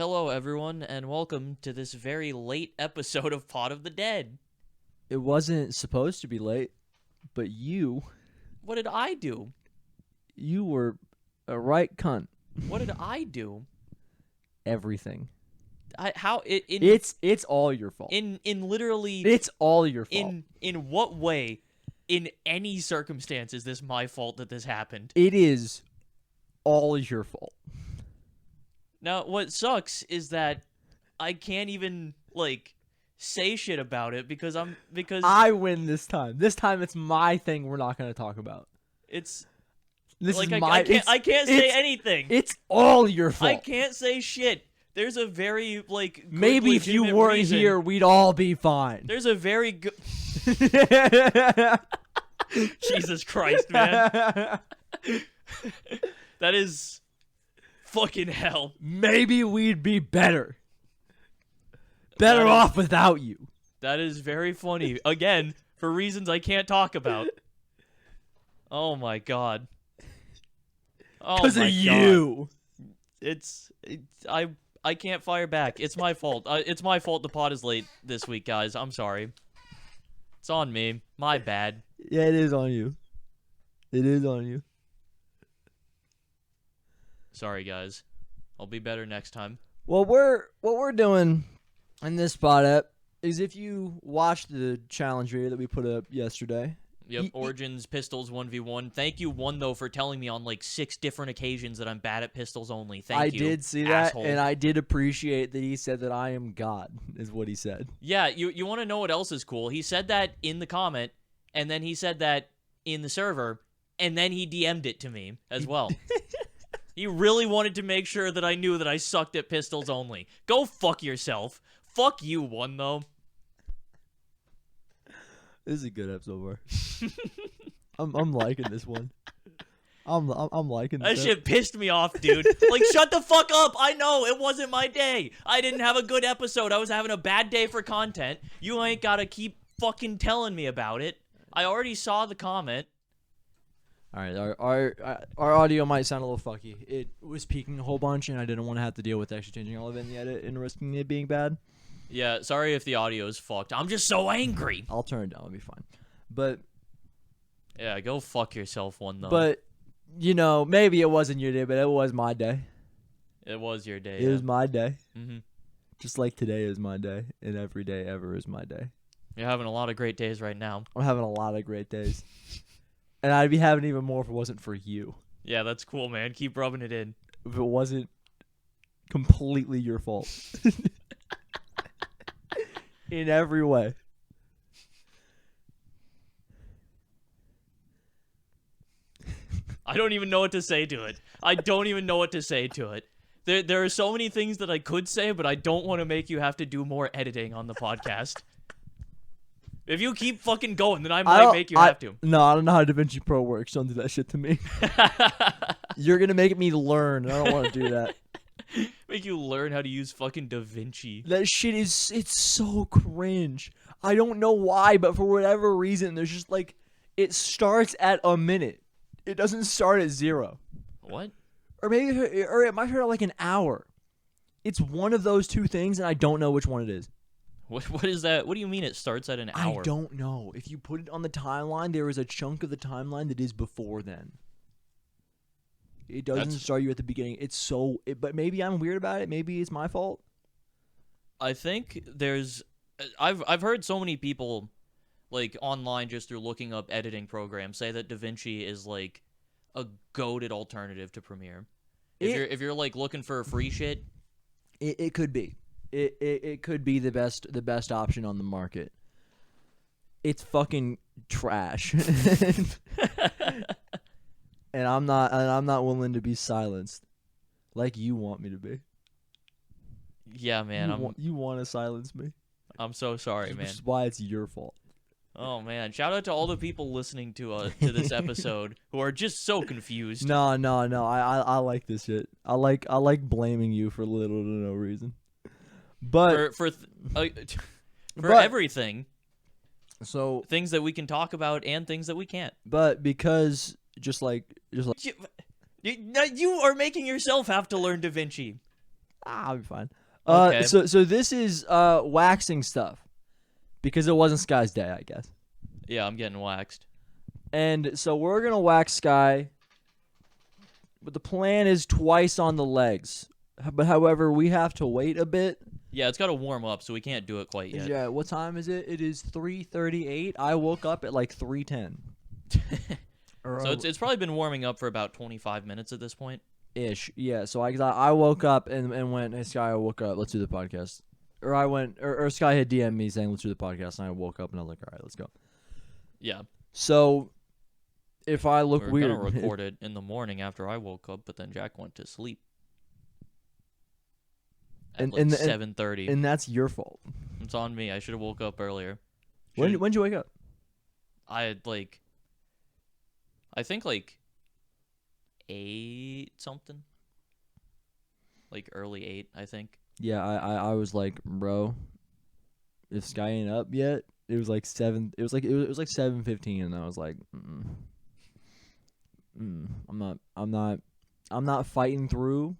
Hello, everyone, and welcome to this very late episode of Pot of the Dead. It wasn't supposed to be late, but you What did I do? were a right cunt. What did I do? Everything. It's It's all your fault. in literally It's all your fault. in what way, in any circumstance, is this my fault that this happened? It is all your fault. Now, what sucks is that I can't even say shit about it because I win this time. This time it's my thing we're not going to talk about. it's This like is I can't say anything. It's all your fault. I can't say shit. There's a very good, Maybe if you legitimate weren't reason. here, we'd all be fine. There's a very good Jesus Christ, man. That is fucking hell. Maybe we'd be better. Better off without you. That is very funny. Again, for reasons I can't talk about. Oh my god. Oh Because my of God. you. I can't fire back. It's my fault. It's my fault the pod is late this week, guys. I'm sorry. It's on me. My bad. Yeah, it is on you. It is on you. Sorry, guys. I'll be better next time. Well, what we're doing in this spot up is if you watched the challenge video that we put up yesterday. Yep, Origins, Pistols, 1v1. Thank you, one, though, for telling me on, 6 different occasions that I'm bad at Pistols only. Thank you, I did see asshole. that, and I did appreciate that he said that I am God, is what he said. Yeah, you want to know what else is cool? He said that in the comment, and then he said that in the server, and then he DM'd it to me as well. He really wanted to make sure that I knew that I sucked at Pistols only. Go fuck yourself. Fuck you, one, though. This is a good episode, so far. I'm liking this one. I'm liking That this. shit pissed me off, dude. Shut the fuck up. I know, it wasn't my day. I didn't have a good episode. I was having a bad day for content. You ain't gotta keep fucking telling me about it. I already saw the comment. All right, our audio might sound a little fucky. It was peaking a whole bunch, and I didn't want to have to deal with actually changing all of it in the edit and risking it being bad. Yeah, sorry if the audio is fucked. I'm just so angry. I'll turn it down. It'll be fine. But Yeah, go fuck yourself, one, though. But, maybe it wasn't your day, but it was my day. It was your day. It was my day. Mm-hmm. Just like today is my day, and every day ever is my day. You're having a lot of great days right now. I'm having a lot of great days. And I'd be having even more if it wasn't for you. Yeah, that's cool, man. Keep rubbing it in. If it wasn't completely your fault. In every way. I don't even know what to say to it. I don't even know what to say to it. There are so many things that I could say, but I don't want to make you have to do more editing on the podcast. If you keep fucking going, then I might make you have to. No, I don't know how DaVinci Pro works. Don't do that shit to me. You're going to make me learn. I don't want to do that. Make you learn how to use fucking DaVinci. That shit it's so cringe. I don't know why, but for whatever reason, there's just it starts at a minute. It doesn't start at 0. What? Or it might start at an hour. It's one of those two things, and I don't know which one it is. What is that? What do you mean it starts at an hour? I don't know. If you put it on the timeline, there is a chunk of the timeline that is before then. It doesn't start you at the beginning. But maybe I'm weird about it. Maybe it's my fault. I think I've heard so many people online just through looking up editing programs say that DaVinci is a goated alternative to Premiere. If you're looking for free shit, it could be. It could be the best option on the market. It's fucking trash. And I'm not willing to be silenced like you want me to be. Yeah, man. You want to silence me. I'm so sorry, man. Which is why it's your fault. Oh man! Shout out to all the people listening to this episode who are just so confused. No. I like this shit. I like blaming you for little to no reason. But for everything. So things that we can talk about and things that we can't. But because just like you are making yourself have to learn DaVinci. I'll be fine. Okay. So this is waxing stuff because it wasn't Sky's day, I guess. Yeah, I'm getting waxed. And so we're gonna wax Sky, but the plan is twice on the legs. But however, we have to wait a bit. Yeah, it's got to warm up, so we can't do it quite yet. Yeah. What time is it? It is 3:38. I woke up at like 3:10. So it's probably been warming up for about 25 minutes at this point. Ish. Yeah. So I woke up and went, hey Sky, I woke up. Let's do the podcast. Or Sky had DM me saying let's do the podcast, and I woke up and I was like, all right, let's go. Yeah. So if I look We're weird, gonna record it in the morning after I woke up, but then Jack went to sleep. At And- like and- 7:30. and that's your fault. It's on me. I should have woke up earlier. When'd you wake up? I had I think 8 something. Like early 8, I think. Yeah, I was like, bro, if Sky ain't up yet, it was like 7. It was like 7:15, and I was like, I'm not fighting through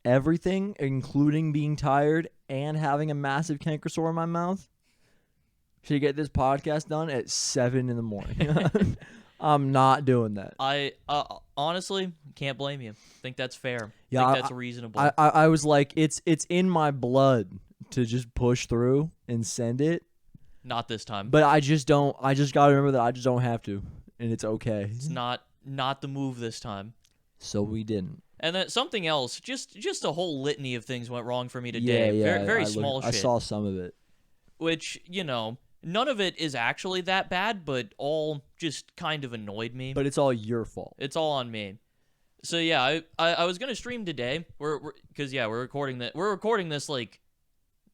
everything, including being tired and having a massive canker sore in my mouth, to get this podcast done at 7 in the morning. I'm not doing that. I honestly can't blame you. Think that's fair. Yeah, think that's reasonable. I was like, it's in my blood to just push through and send it. Not this time. But I just don't. I just gotta remember that I just don't have to, and it's okay. It's not the move this time. So we didn't. And then something else, just a whole litany of things went wrong for me today. Yeah. Very small shit. I saw some of it. Which, none of it is actually that bad, but all just kind of annoyed me. But it's all your fault. It's all on me. So yeah, I was gonna stream today. We're recording that. We're recording this like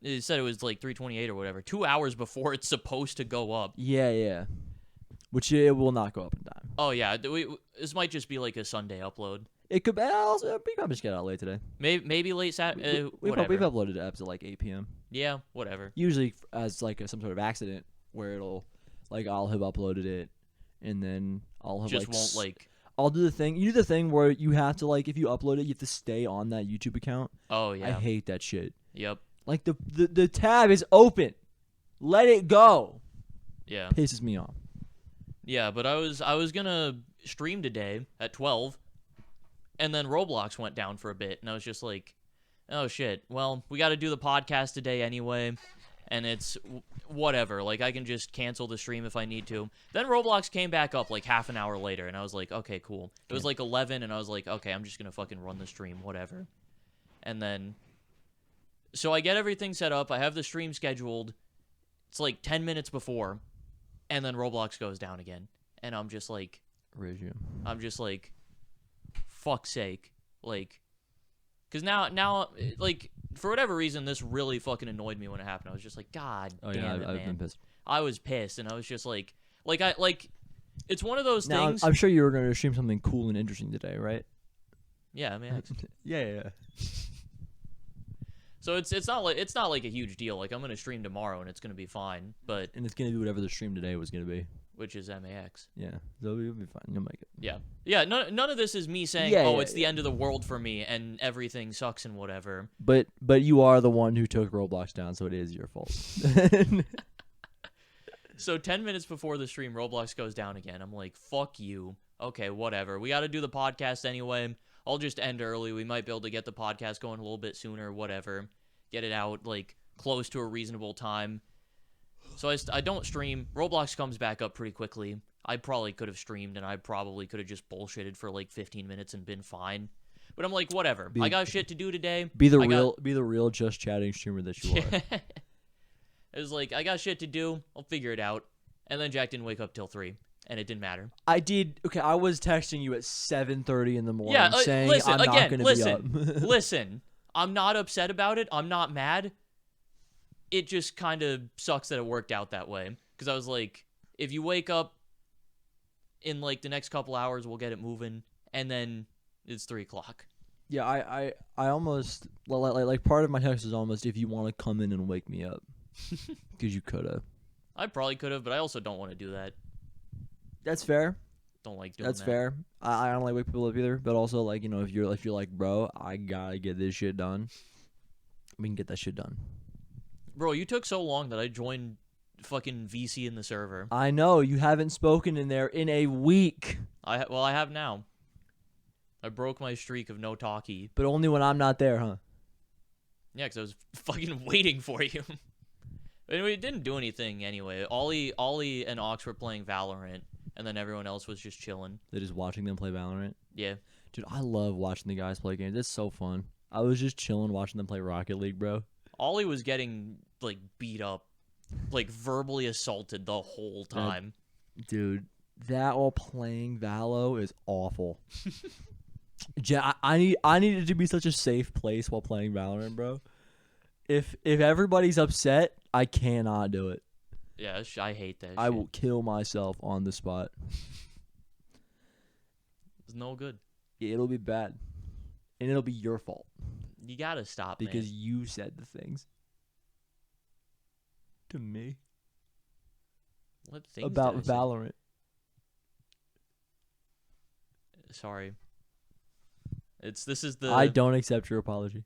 it said it was like 3:28 or whatever, 2 hours before it's supposed to go up. Yeah. Which it will not go up in time. Oh yeah, this might just be like a Sunday upload. It could be. Also, we probably just get out late today. Maybe late Saturday. We've Whatever. uploaded apps at like 8 p.m. Yeah, whatever. Usually as like some sort of accident where it'll like I'll have uploaded it and then I'll have I'll do the thing. You do the thing where you have to like if you upload it, you have to stay on that YouTube account. Oh yeah. I hate that shit. Yep. Like the tab is open. Let it go. Yeah. Pisses me off. Yeah, but I was gonna stream today at 12, and then Roblox went down for a bit, and I was just like, oh shit. Well, we got to do the podcast today anyway, and it's whatever. Like I can just cancel the stream if I need to. Then Roblox came back up like half an hour later, and I was like, okay, cool. It was like 11, and I was like, okay, I'm just gonna fucking run the stream, whatever. And then, so I get everything set up. I have the stream scheduled. It's like 10 minutes before. And then Roblox goes down again. And I'm just like... fuck's sake. Like... Because now, like, for whatever reason, this really fucking annoyed me when it happened. I was just like, God damn it, man. I've been pissed. I was pissed, and I was just like... it's one of those Now, things... I'm sure you were going to stream something cool and interesting today, right? Yeah, man. Yeah. So it's not like a huge deal. Like I'm gonna stream tomorrow and it's gonna be fine. But And it's going to be whatever the stream today was going to be. which is MAX. Yeah. So you'll be fine. You'll make it. Yeah. None of this is me saying, it's the end of the world for me and everything sucks and whatever. But you are the one who took Roblox down, so it is your fault. So 10 minutes before the stream, Roblox goes down again. I'm like, fuck you. Okay, whatever. We got to do the podcast anyway. I'll just end early. We might be able to get the podcast going a little bit sooner, whatever. Get it out, like, close to a reasonable time. So I don't stream. Roblox comes back up pretty quickly. I probably could have streamed, and I probably could have just bullshitted for, like, 15 minutes and been fine. But I'm like, whatever. I got shit to do today. Be the real just chatting streamer that you are. It was like, I got shit to do. I'll figure it out. And then Jack didn't wake up till 3. And it didn't matter. I did. Okay, I was texting you at 7:30 in the morning saying listen, I'm not going to be up. Listen, I'm not upset about it. I'm not mad. It just kind of sucks that it worked out that way. Because I was like, if you wake up in like the next couple hours, we'll get it moving. And then it's 3 o'clock. Yeah, I almost like part of my text is almost if you want to come in and wake me up, because you could have. I probably could have, but I also don't want to do that. That's fair. Don't like doing That's that. fair. I don't like wake people up either, but also like if you're like, bro, I gotta get this shit done. We can get that shit done. Bro, you took so long that I joined fucking VC in the server. I know you haven't spoken in there in a week, I have now. I broke my streak of no talkie. but only when I'm not there, huh? Yeah, because I was fucking waiting for you. Anyway, it didn't do anything anyway. Ollie and Ox were playing Valorant, and then everyone else was just chilling. They're just watching them play Valorant. Yeah. Dude, I love watching the guys play games. It's so fun. I was just chilling watching them play Rocket League, bro. Ollie was getting, like, beat up. Like, verbally assaulted the whole time. Dude, that while playing Valo is awful. I need it to be such a safe place while playing Valorant, bro. If everybody's upset, I cannot do it. Yeah, I hate that I shit. will kill myself on the spot. It's no good. It'll be bad. And it'll be your fault. You gotta stop, Because man. you said the things. To me. What things About did I say? Valorant. Sorry. This is the... I don't accept your apology.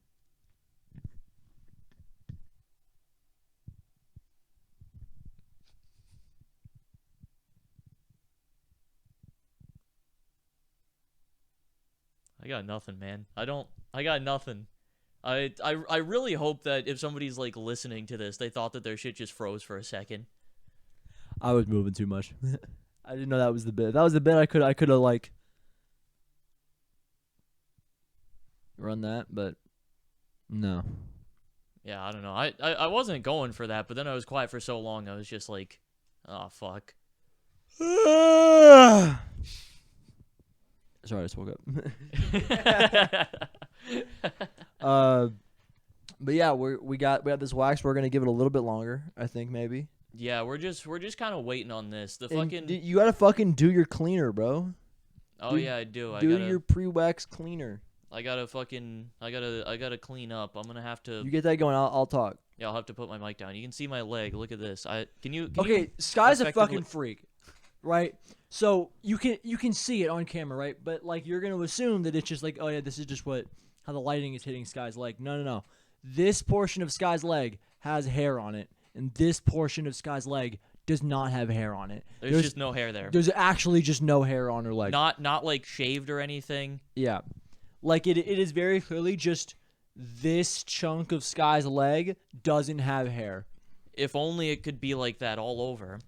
I got nothing, man. I got nothing. I really hope that if somebody's, like, listening to this, they thought that their shit just froze for a second. I was moving too much. I didn't know that was the bit. If that was the bit, I could have like run that, but no. Yeah, I don't know. I wasn't going for that, but then I was quiet for so long, I was just like, oh, fuck. Sorry, I just woke up. But yeah, we got this wax. We're gonna give it a little bit longer, I think maybe. Yeah, we're just kind of waiting on this. The And fucking... you gotta fucking do your cleaner, bro. Oh, yeah, I do. Do your pre-wax cleaner. I gotta clean up. I'm gonna have to... You get that going. I'll talk. Yeah, I'll have to put my mic down. You can see my leg. Look at this. Can you Okay, Sky's a effectively- fucking freak, right? So you can see it on camera, right? But like you're gonna assume that it's just like, oh yeah, this is just how the lighting is hitting Sky's leg. No. This portion of Sky's leg has hair on it, and this portion of Sky's leg does not have hair on it. There's just no hair there. There's actually just no hair on her leg. Not like shaved or anything. Yeah, like it is very clearly just this chunk of Sky's leg doesn't have hair. If only it could be like that all over.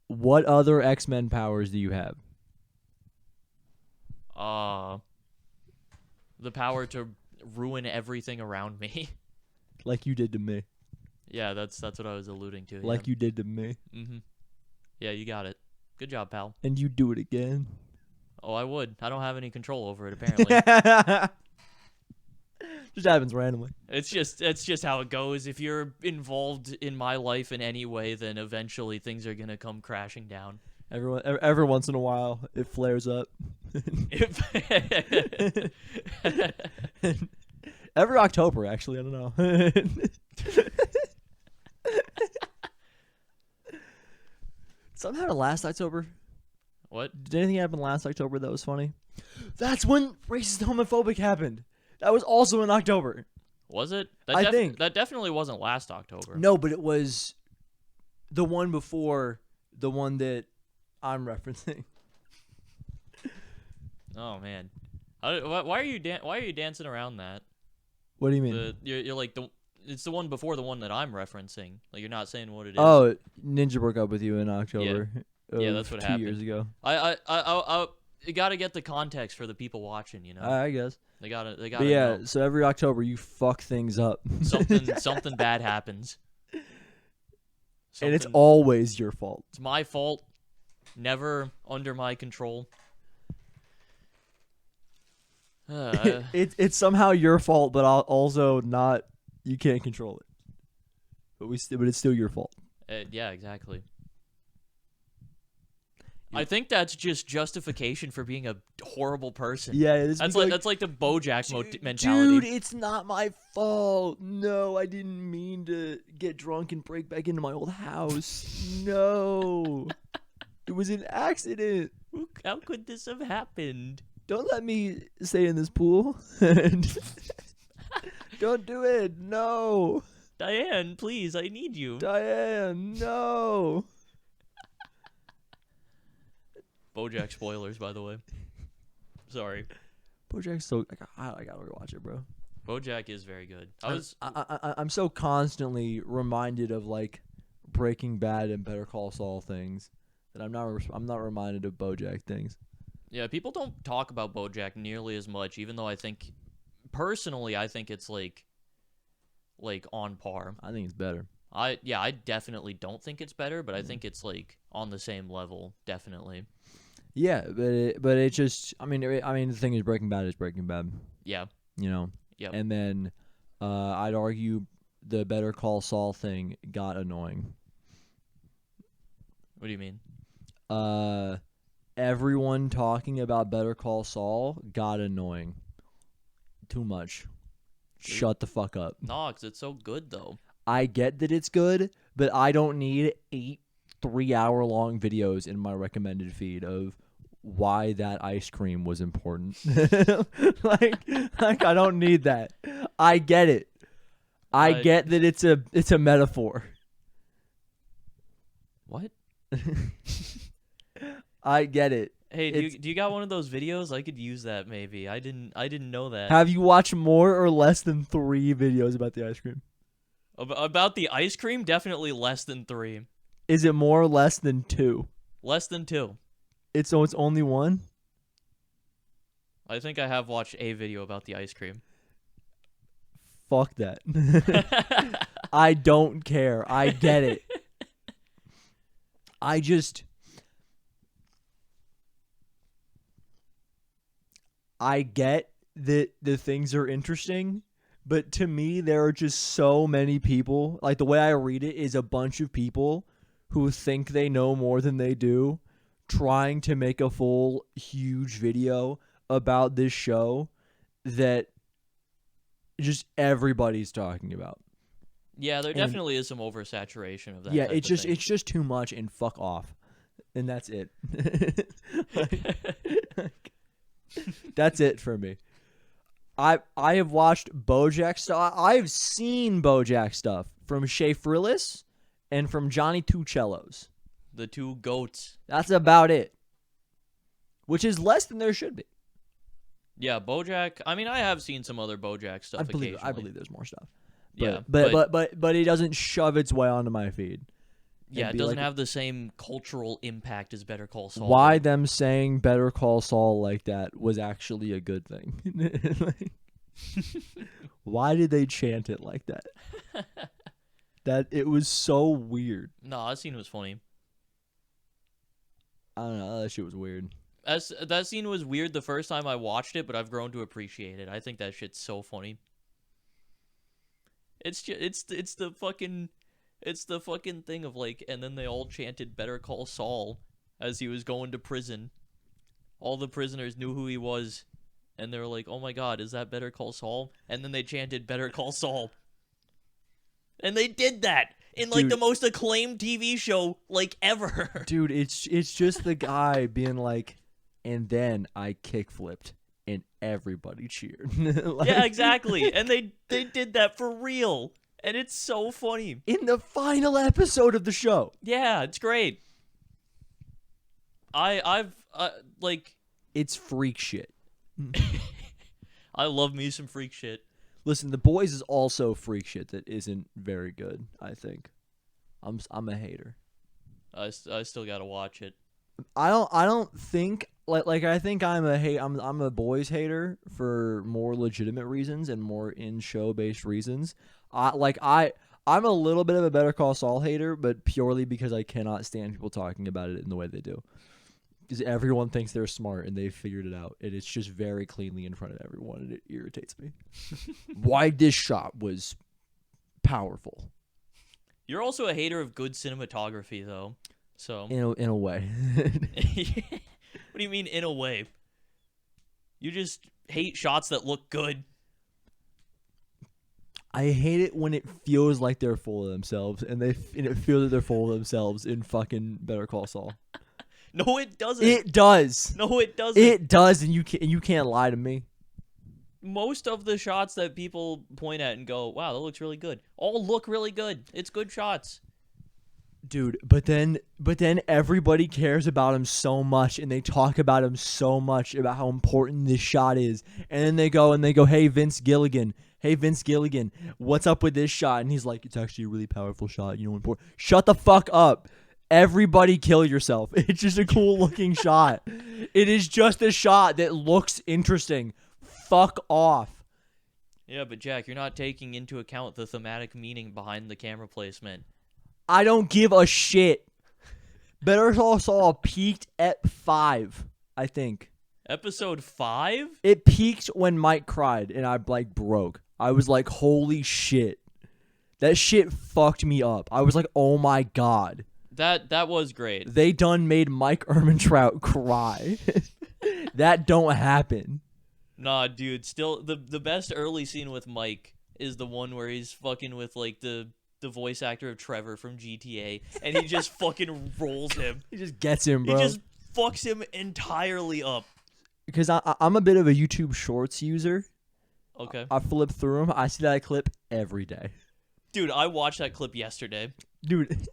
What other X-Men powers do you have? The power to ruin everything around me. Like you did to me. Yeah, that's what I was alluding to. Like you did to me. Mm-hmm. Yeah, you got it. Good job, pal. And you do it again. Oh, I would. I don't have any control over it, apparently. Just happens randomly. It's just how it goes. If you're involved in my life in any way, then eventually things are gonna come crashing down. Every once in a while, it flares up. Every October, actually, I don't know. Something happened last October. What? Did anything happen last October that was funny? That's when racist homophobic happened. That was also in October. Was it? I think. That definitely wasn't last October. No, but it was the one before the one that I'm referencing. Oh man, why are you dancing around that? What do you mean? You're like it's the one before the one that I'm referencing. Like you're not saying what it is. Oh, Ninja broke up with you in October. Yeah, that's what 2 happened. years ago. I you gotta get the context for the people watching. You know. I guess. They gotta. But yeah, know. so every October you fuck things up. Something bad happens. And it's always your fault. It's my fault. Never under my control. It's somehow your fault, but also not. You can't control it. But it's still your fault. Yeah, exactly. I think that's just justification for being a horrible person. Yeah, that's like the BoJack mentality. Dude, it's not my fault. No, I didn't mean to get drunk and break back into my old house. No. It was an accident. How could this have happened? Don't let me stay in this pool. Don't do it. No. Diane, please, I need you. Diane, no. BoJack spoilers, by the way. Sorry. BoJack's so... I gotta rewatch it, bro. BoJack is very good. I'm so constantly reminded of, like, Breaking Bad and Better Call Saul things that I'm not reminded of BoJack things. Yeah, people don't talk about BoJack nearly as much, even though I think... Personally, I think it's, like on par. I think it's better. I definitely don't think it's better, but I think it's, like, on the same level, definitely. Yeah, but it just... I mean, the thing is, Breaking Bad is Breaking Bad. Yeah. You know? Yep. And then I'd argue the Better Call Saul thing got annoying. What do you mean? Everyone talking about Better Call Saul got annoying. Too much. Shut the fuck up. No, 'cause it's so good, though. I get that it's good, but I don't need 8 3-hour-long videos in my recommended feed of why that ice cream was important. like I don't need that. I get it. I get that it's a metaphor. What? I get it. Hey, do you got one of those videos? I could use that maybe. I didn't know that. Have you watched more or less than 3 videos about the ice cream? About the ice cream? Definitely less than 3. Is it more or less than 2? Less than 2. It's only 1? I think I have watched a video about the ice cream. Fuck that. I don't care. I get it. I get that the things are interesting, but to me, there are just so many people. Like, the way I read it is a bunch of people who think they know more than they do, trying to make a full, huge video about this show that just everybody's talking about. Yeah, there definitely is some oversaturation of that. Yeah, it's just too much, and fuck off. And that's it. That's it for me. I have watched BoJack stuff. I've seen BoJack stuff from Shea Frillis and from Johnny Two Cellos. The two goats. That's about it. Which is less than there should be. Yeah, BoJack. I mean, I have seen some other BoJack stuff. I believe there's more stuff. Yeah, but it doesn't shove its way onto my feed. Yeah, it doesn't have the same cultural impact as Better Call Saul. Why them saying Better Call Saul like that was actually a good thing. Why did they chant it like that? That it was so weird. No, that scene was funny. I don't know. That shit was weird. That scene was weird the first time I watched it, but I've grown to appreciate it. I think that shit's so funny. It's the fucking thing of like, and then they all chanted Better Call Saul as he was going to prison. All the prisoners knew who he was, and they were like, "Oh my God, is that Better Call Saul?" And then they chanted Better Call Saul, and they did that in like the most acclaimed TV show like ever. Dude, it's just the guy being like, and then I kickflipped. And everybody cheered. Yeah, exactly. And they did that for real. And it's so funny. In the final episode of the show. Yeah, it's great. It's freak shit. I love me some freak shit. Listen, The Boys is also freak shit that isn't very good, I think. I'm a hater. I still got to watch it. I don't think I think I'm a Boys hater for more legitimate reasons and more in show based reasons. I'm a little bit of a Better Call Saul hater, but purely because I cannot stand people talking about it in the way they do. Because everyone thinks they're smart and they've figured it out, and it's just very cleanly in front of everyone, and it irritates me. Why this shot was powerful. You're also a hater of good cinematography, though. So in a way. What do you mean in a way? You just hate shots that look good. I hate it when it feels like they're full of themselves, and it feels that they're full of themselves in fucking Better Call Saul. No, it doesn't. It does. No, it doesn't. It does, and you can't lie to me. Most of the shots that people point at and go, wow, that looks really good, all look really good. It's good shots. Dude, but then everybody cares about him so much, and they talk about him so much about how important this shot is, and then they go, hey Vince Gilligan, what's up with this shot? And he's like, it's actually a really powerful shot, important. Shut the fuck up. Everybody kill yourself. It's just a cool looking shot. It is just a shot that looks interesting. Fuck off. Yeah, but Jack, you're not taking into account the thematic meaning behind the camera placement. I don't give a shit. Better Call Saul peaked at 5, I think. Episode 5? It peaked when Mike cried, and I, broke. I was like, holy shit. That shit fucked me up. I was like, oh my god. That was great. They done made Mike Ehrmantraut cry. That don't happen. Nah, dude, still, the best early scene with Mike is the one where he's fucking with, like, the voice actor of Trevor from GTA, and he just fucking rolls him. He just gets him, bro. He just fucks him entirely up. Because I'm a bit of a YouTube Shorts user. Okay. I flip through them. I see that clip every day. Dude, I watched that clip yesterday. Dude.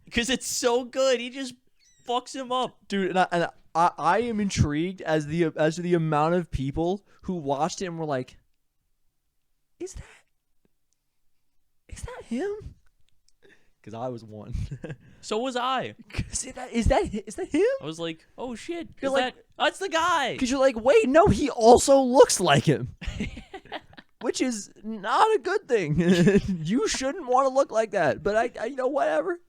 Because it's so good. He just fucks him up. Dude, and I am intrigued as the amount of people who watched it and were like, is that him? Because I was one. So was I. Is that him? I was like, oh shit. You're like, that's the guy. Because you're like, wait, no, he also looks like him. Which is not a good thing. You shouldn't want to look like that. But I whatever.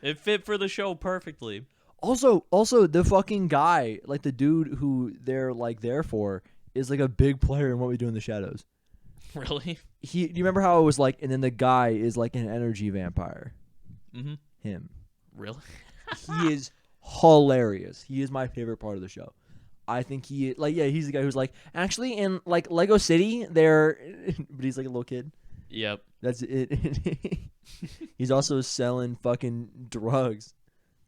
It fit for the show perfectly. Also, the fucking guy, like the dude who they're like there for, is like a big player in What We Do in the Shadows. Really? Do you remember how it was like, and then the guy is like an energy vampire? Mm-hmm. Him. Really? He is hilarious. He is my favorite part of the show. I think he's the guy who's like, actually in like Lego City, but he's like a little kid. Yep. That's it. He's also selling fucking drugs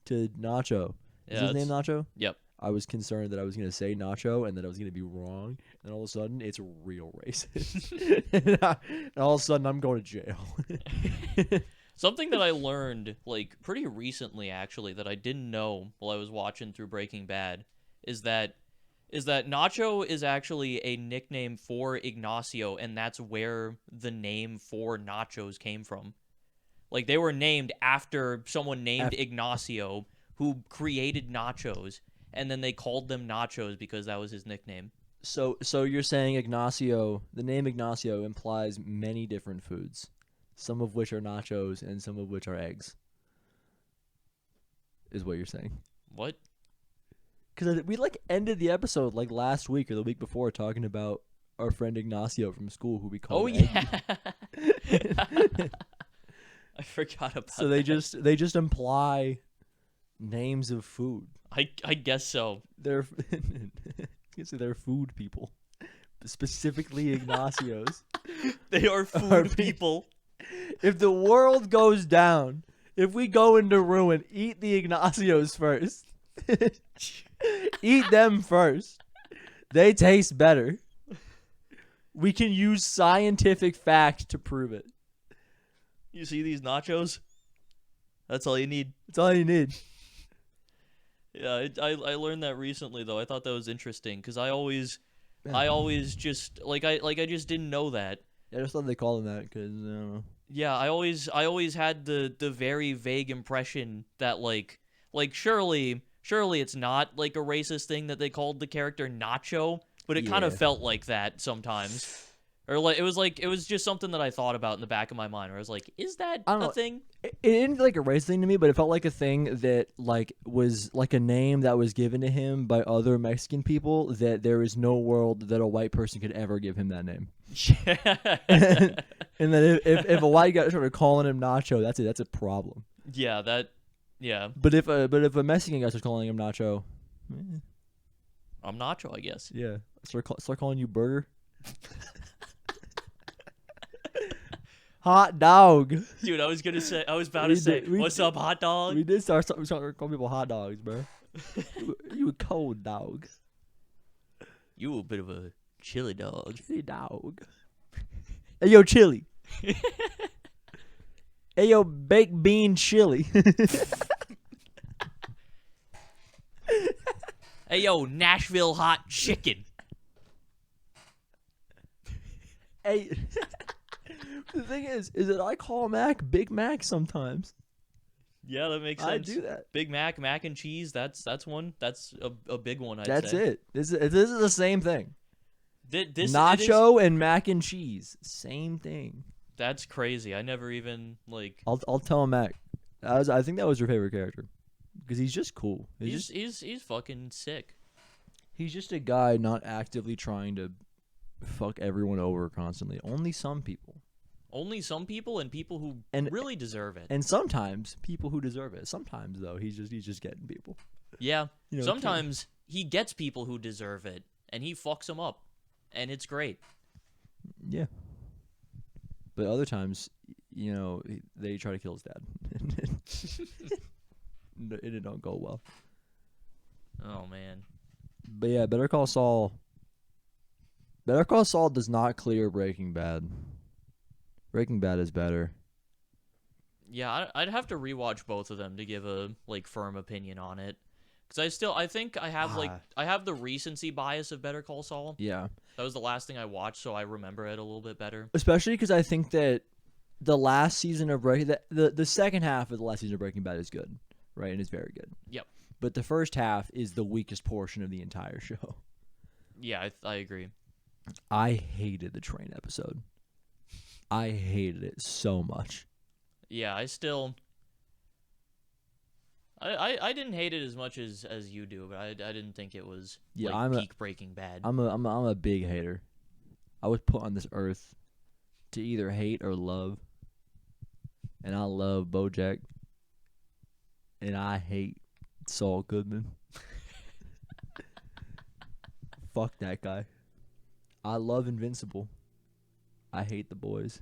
to Nacho. Is his name Nacho? Yep. I was concerned that I was going to say Nacho and that I was going to be wrong. And all of a sudden, it's real racist. and all of a sudden, I'm going to jail. Something that I learned, like, pretty recently, actually, that I didn't know while I was watching through Breaking Bad, is that Nacho is actually a nickname for Ignacio, and that's where the name for nachos came from. Like, they were named after someone named Ignacio, who created nachos, and then they called them nachos because that was his nickname. So you're saying Ignacio, the name Ignacio implies many different foods, some of which are nachos and some of which are eggs, is what you're saying. What? Because we like ended the episode like last week or the week before talking about our friend Ignacio from school who we call. Oh yeah. I forgot about. So they just imply names of food. I guess so. They're they're food people, specifically Ignacios. They are food people. If the world goes down, if we go into ruin, eat the Ignacios first. Eat them first. They taste better. We can use scientific fact to prove it. You see these nachos? That's all you need. That's all you need. Yeah, I learned that recently though. I thought that was interesting because I always just I just didn't know that. Yeah, I just thought they called them that because I don't know. Yeah, I always had the very vague impression that like surely it's not like a racist thing that they called the character Nacho, but it kind of felt like that sometimes. Or like it was just something that I thought about in the back of my mind where I was like, is that a thing? It didn't feel like a race thing to me, but it felt like a thing that like was like a name that was given to him by other Mexican people that there is no world that a white person could ever give him that name. And then if a white guy started calling him Nacho, that's a problem. Yeah, But if a Mexican guy starts calling him Nacho, I'm Nacho, I guess. Yeah, start calling you Burger. Hot dog. Dude, I was about We to say, did- we what's up, hot dog? We did start calling people hot dogs, bro. You a cold dog. You a bit of a chili dog. Chili dog. Hey, yo, chili. Hey, yo, baked bean chili. Hey, yo, Nashville hot chicken. Hey, the thing is that I call Mac Big Mac sometimes. Yeah, that makes I sense. do that. Big Mac, mac and cheese. That's one. That's a big one. I'd That's say. it. This is the same thing. This Nacho and mac and cheese, same thing. That's crazy. I never even like. I'll tell him Mac. I think that was your favorite character because he's just cool. He's fucking sick. He's just a guy not actively trying to fuck everyone over constantly. Only some people. Only some people and people who really deserve it. And sometimes people who deserve it. Sometimes though, he's just getting people. Yeah. You know, Sometimes he gets people who deserve it and he fucks them up. And it's great. Yeah. But other times, you know, they try to kill his dad. It don't go well. Oh man. But yeah, Better Call Saul. Better Call Saul does not clear Breaking Bad. Breaking Bad is better. Yeah, I'd have to rewatch both of them to give a like firm opinion on it. Because I think I have I have the recency bias of Better Call Saul. Yeah. That was the last thing I watched, so I remember it a little bit better. Especially because I think that the last season of the second half of the last season of Breaking Bad is good, right? And it's very good. Yep. But the first half is the weakest portion of the entire show. Yeah, I agree. I hated the train episode. I hated it so much. Yeah, I still. I didn't hate it as much as you do, but I didn't think it was peak Breaking Bad. I'm a big hater. I was put on this earth to either hate or love, and I love BoJack, and I hate Saul Goodman. Fuck that guy. I love Invincible. I hate the boys.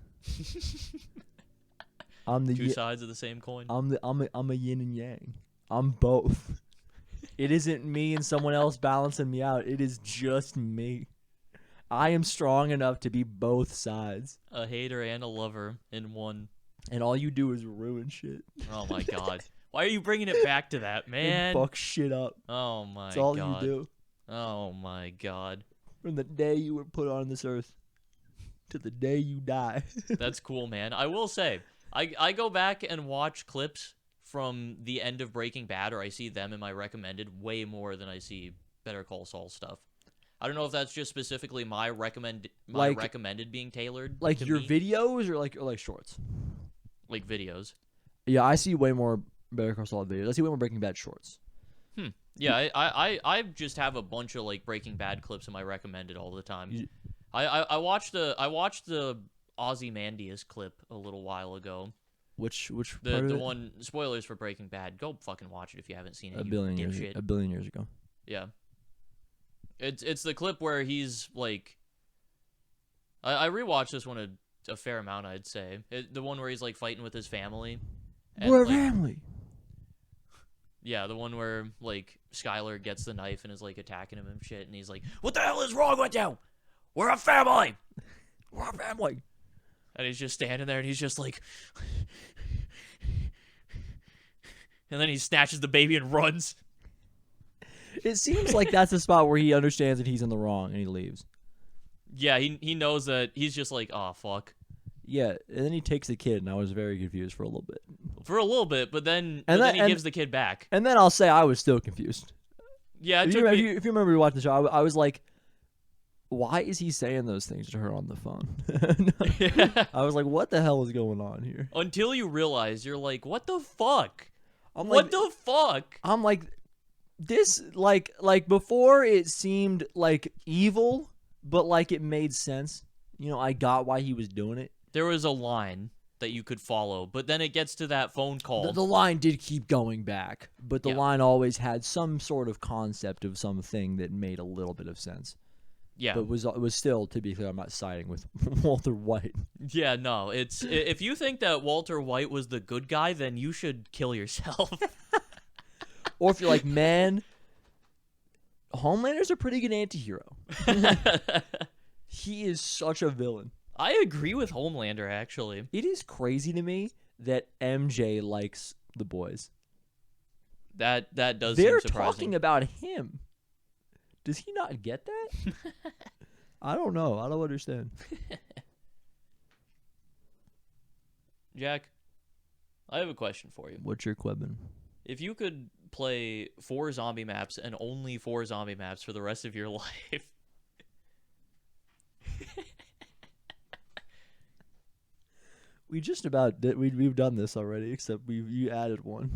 I'm the two sides of the same coin. I'm a yin and yang. I'm both. It isn't me and someone else balancing me out. It is just me. I am strong enough to be both sides. A hater and a lover in one. And all you do is ruin shit. Oh my god. Why are you bringing it back to that, man? And fuck shit up. Oh my god. That's all you do. Oh my god. From the day you were put on this earth to the day you die. That's cool, man. I will say, I go back and watch clips from the end of Breaking Bad, or I see them in my recommended way more than I see Better Call Saul stuff. I don't know if that's just specifically my recommended being tailored. Like to your me. Videos or like shorts? Like videos. Yeah, I see way more Better Call Saul videos. I see way more Breaking Bad shorts. Yeah, I just have a bunch of like Breaking Bad clips in my recommended all the time. I watched the Ozymandias clip a little while ago. Which the one, spoilers for Breaking Bad. Go fucking watch it if you haven't seen it. A billion years ago. Yeah. It's the clip where he's like, I rewatched this one a fair amount, I'd say. The one where he's like fighting with his family. We're like, family. Yeah, the one where like Skylar gets the knife and is like attacking him and shit, and he's like, "What the hell is wrong with you? We're a family. We're a family." And he's just standing there and he's just like, and then he snatches the baby and runs. It seems like that's the spot where he understands that he's in the wrong and he leaves. Yeah, he knows that he's just like, oh fuck. Yeah, and then he takes the kid, and I was very confused for a little bit. For a little bit, but then he gives the kid back. And then I'll say I was still confused. Yeah, if you remember watching the show, I was like, why is he saying those things to her on the phone? Yeah. I was like, what the hell is going on here? Until you realize, you're like, what the fuck? What the fuck? I'm like, this, like before it seemed like evil, but like it made sense. You know, I got why he was doing it. There was a line that you could follow, but then it gets to that phone call. The line did keep going back, but the line always had some sort of concept of something that made a little bit of sense. Yeah. But was still, to be clear, I'm not siding with Walter White. Yeah, no. It's if you think that Walter White was the good guy, then you should kill yourself. Or if you're like, man, Homelander's a pretty good anti-hero. He is such a villain. I agree with Homelander, actually. It is crazy to me that MJ likes the boys. That does They're seem surprising. talking about him. Does he not get that? I don't know. I don't understand. Jack, I have a question for you. What's your quibbing? If you could play 4 zombie maps and only 4 zombie maps for the rest of your life, We just about did. We've done this already, except you added one.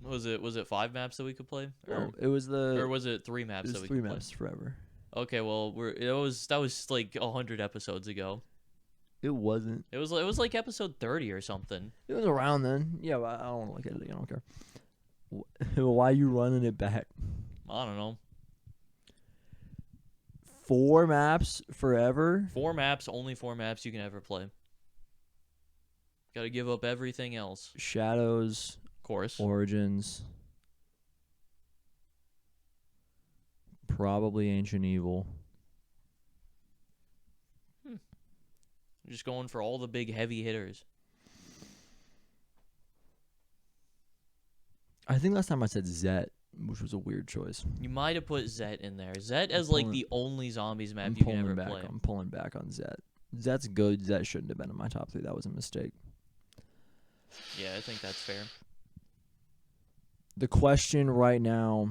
was it 5 maps that we could play, No, it was or was it 3 maps it that was we 3 could maps forever. play? Okay, well that was like 100 episodes ago. It wasn't. It was like episode 30 or something. It was around then. Yeah, but I don't want to look at it again. I don't care. Why are you running it back? I don't know. 4 maps forever? 4 maps, only 4 maps you can ever play. Got to give up everything else. Shadows, Of course. Origins, probably Ancient Evil. Just going for all the big heavy hitters. I think last time I said Zet, which was a weird choice. You might have put Zet in there. Zet as like the only zombies map I'm you can pulling ever back. play. I'm pulling back on Zet. Zet's good. Zet shouldn't have been in my top 3. That was a mistake. Yeah, I think that's fair. The question right now,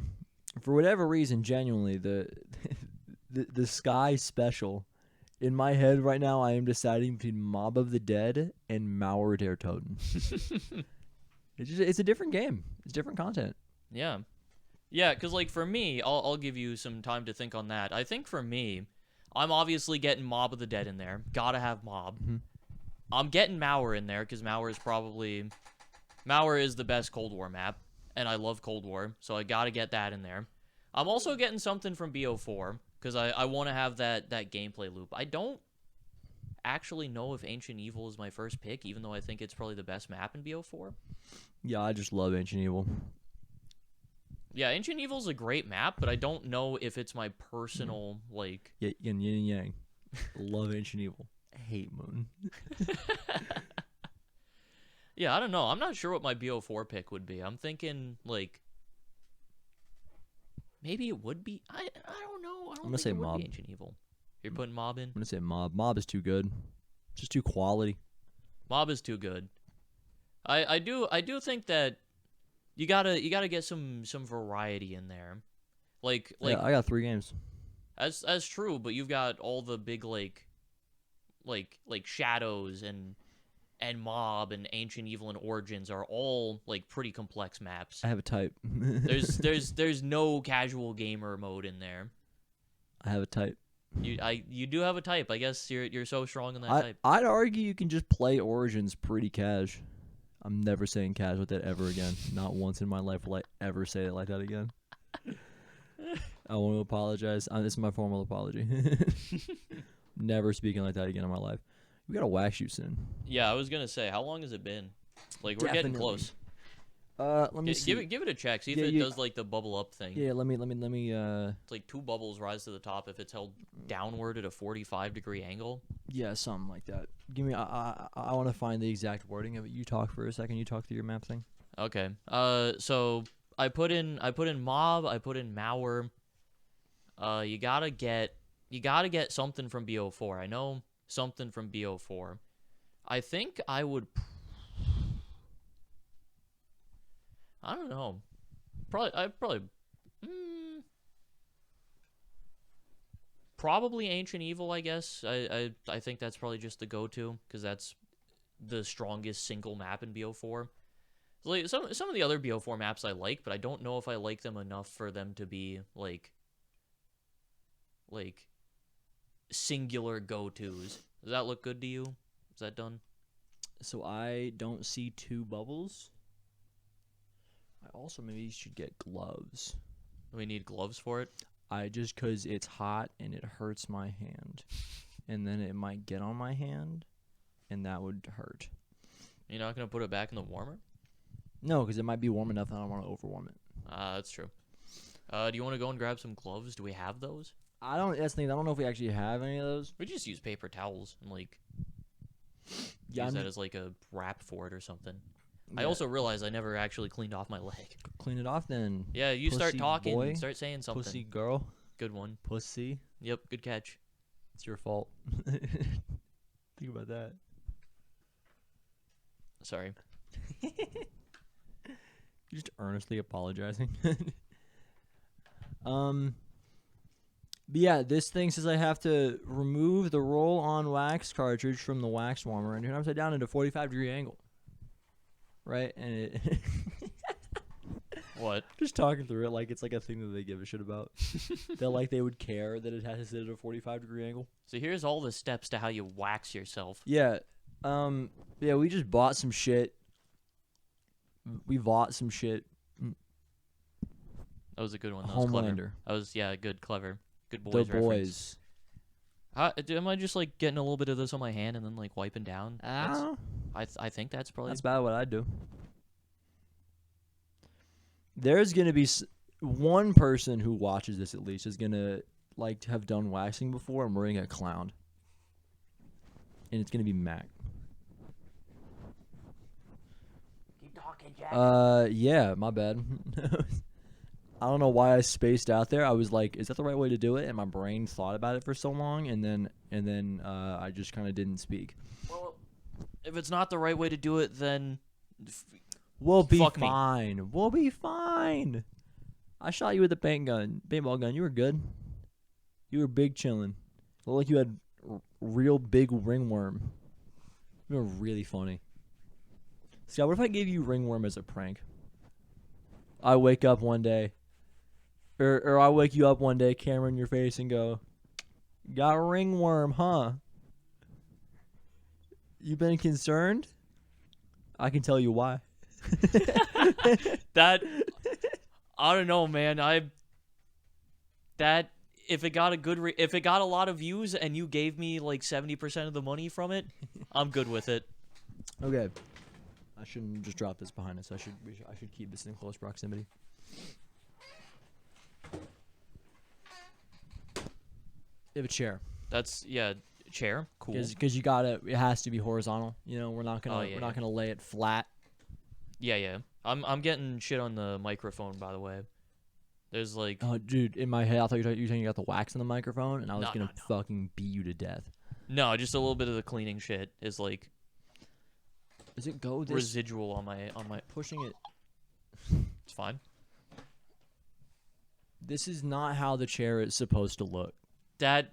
for whatever reason, genuinely, the Sky special, in my head right now, I am deciding between Mob of the Dead and Mauer der Toten. It's a different game. It's different content. Yeah. Yeah, because like for me, I'll give you some time to think on that. I think for me, I'm obviously getting Mob of the Dead in there. Gotta have Mob. Mm-hmm. I'm getting Mauer in there because Mauer is the best Cold War map, and I love Cold War, so I gotta get that in there. I'm also getting something from BO4 because I want to have that gameplay loop. I don't actually know if Ancient Evil is my first pick, even though I think it's probably the best map in BO4. Yeah, I just love Ancient Evil. Yeah, Ancient Evil is a great map, but I don't know if it's my personal, like... Yeah, yin and yang. Love Ancient Evil. Hate Moon. Yeah, I don't know. I'm not sure what my BO4 pick would be. I'm thinking, like... Maybe it would be... I don't know. I don't think say it would Mob. be Ancient Evil. You're putting Mob in? I'm gonna say Mob. Mob is too good. Just too quality. Mob is too good. I do think that you gotta get some variety in there. Like Yeah, I got 3 games. That's true, but you've got all the big like Shadows and Mob and Ancient Evil and Origins are all like pretty complex maps. I have a type. There's no casual gamer mode in there. I have a type. You do have a type. I guess you're so strong in that type. I'd argue you can just play Origins pretty cash. I'm never saying cash with that ever again. Not once in my life will I ever say it like that again. I want to apologize. This is my formal apology. Never speaking like that again in my life. We got a wax shoot soon. Yeah, I was gonna say, how long has it been? Like we're getting close. Let me see. Give it a check. See if it does like the bubble up thing. Yeah, let me. It's like 2 bubbles rise to the top if it's held downward at a 45-degree angle. Yeah, something like that. Give me. I want to find the exact wording of it. You talk for a second. You talk through your map thing. Okay. So I put in Mob. I put in Mauer. You gotta get something from BO4. I know something from BO4. I think I would. I don't know. Probably Ancient Evil, I guess. I think that's probably just the go-to because that's the strongest single map in BO4. Like some of the other BO4 maps I like, but I don't know if I like them enough for them to be like singular go-tos. Does that look good to you? Is that done? So I don't see 2 bubbles. I also maybe should get gloves. We need gloves for it. just because it's hot and it hurts my hand, and then it might get on my hand, and that would hurt. You're not gonna put it back in the warmer? No, because it might be warm enough and I don't want to overwarm it. That's true. Do you want to go and grab some gloves? Do we have those? That's the thing. I don't know if we actually have any of those. We just use paper towels and like Yeah, use that as like a wrap for it or something. I also realized I never actually cleaned off my leg. clean it off then. Yeah, you start Pussy talking, boy. start saying something. Pussy girl. Good one. Pussy. Yep, good catch. It's your fault. Think about that. Sorry. You're just earnestly apologizing. But yeah, this thing says I have to remove the roll-on wax cartridge from the wax warmer and turn it upside down at a 45-degree angle. Right? And it What? just talking through it like it's like a thing that they give a shit about. That like they would care that it has to sit at a 45-degree angle. So here's all the steps to how you wax yourself. Yeah. Yeah, we just bought some shit. We bought some shit. That was a good one. That was Homelander. clever. That was, yeah, good, clever. Good boys The reference. boys. Am I just like getting a little bit of this on my hand and then like wiping down? I think that's probably. That's about what I do. There's gonna be one person who watches this at least is gonna like have done waxing before, and we're gonna get clowned, and it's gonna be Mac. Keep talking, Jack. Yeah, my bad. I don't know why I spaced out there. I was like, is that the right way to do it? And my brain thought about it for so long, and then I just kind of didn't speak. Well, if it's not the right way to do it, then We'll be fuck me. fine. We'll be fine. I shot you with a paintball gun. You were good. You were big chilling. Looked like you had real big ringworm. You were really funny. Scott, what if I gave you ringworm as a prank? I wake up one day, or I wake you up one day, camera in your face, and go, "Got ringworm, huh? You been concerned? I can tell you why." that I don't know, man. That if it got if it got a lot of views and you gave me like 70% of the money from it, I'm good with it. Okay. I shouldn't just drop this behind us. I should keep this in close proximity. You have a chair. That's chair, cool. Because it has to be horizontal. You know, we're not gonna lay it flat. Yeah. I'm getting shit on the microphone, by the way. There's like, Oh, dude, in my head, I thought you were saying you got the wax in the microphone, and I was No. fucking beat you to death. no, just a little bit of the cleaning shit is like Does it go this? residual on my. Pushing it. It's fine. This is not how the chair is supposed to look. There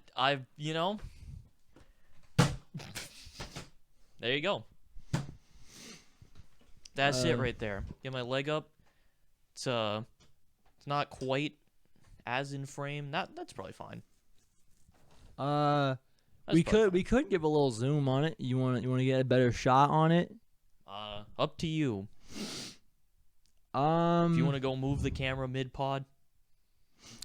you go. That's it right there. Get my leg up. It's not quite as in frame. That's probably fine. That's we probably could give a little zoom on it. You want to get a better shot on it? fine. Up to you. If you You want to go move the camera mid pod,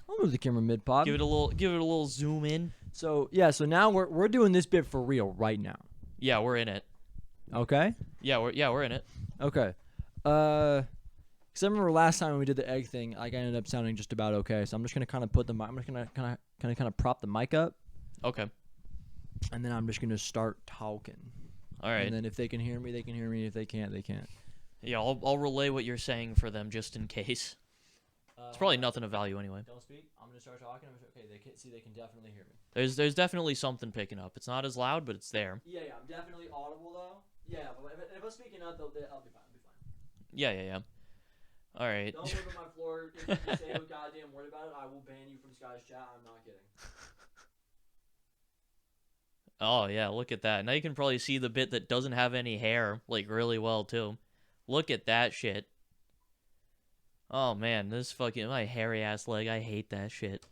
I'll move the camera mid pod. give it a little zoom in. So now we're doing this bit for real right now. Yeah, we're in it. Okay. Yeah, we're in it. Okay. Because I remember last time when we did the egg thing, like I ended up sounding just about okay. So I'm just gonna kind of kind of prop the mic up, Okay. and then I'm just gonna start talking. All right. And then if they can hear me, they can hear me. If they can't, they can't. Yeah, I'll relay what you're saying for them just in case. It's probably nothing of value anyway. Don't speak. I'm gonna start talking. Okay, they can definitely hear me. There's definitely something picking up. It's not as loud, but it's there. Yeah, I'm definitely audible though. Yeah, but if I'm speaking up, I'll be fine. I'll be fine. Yeah. All right. Don't live on my floor. If you say a goddamn word about it, I will ban you from Sky's chat. I'm not kidding. Oh yeah, look at that. Now you can probably see the bit that doesn't have any hair like really well too. Look at that shit. Oh man, this fucking my hairy ass leg. I hate that shit.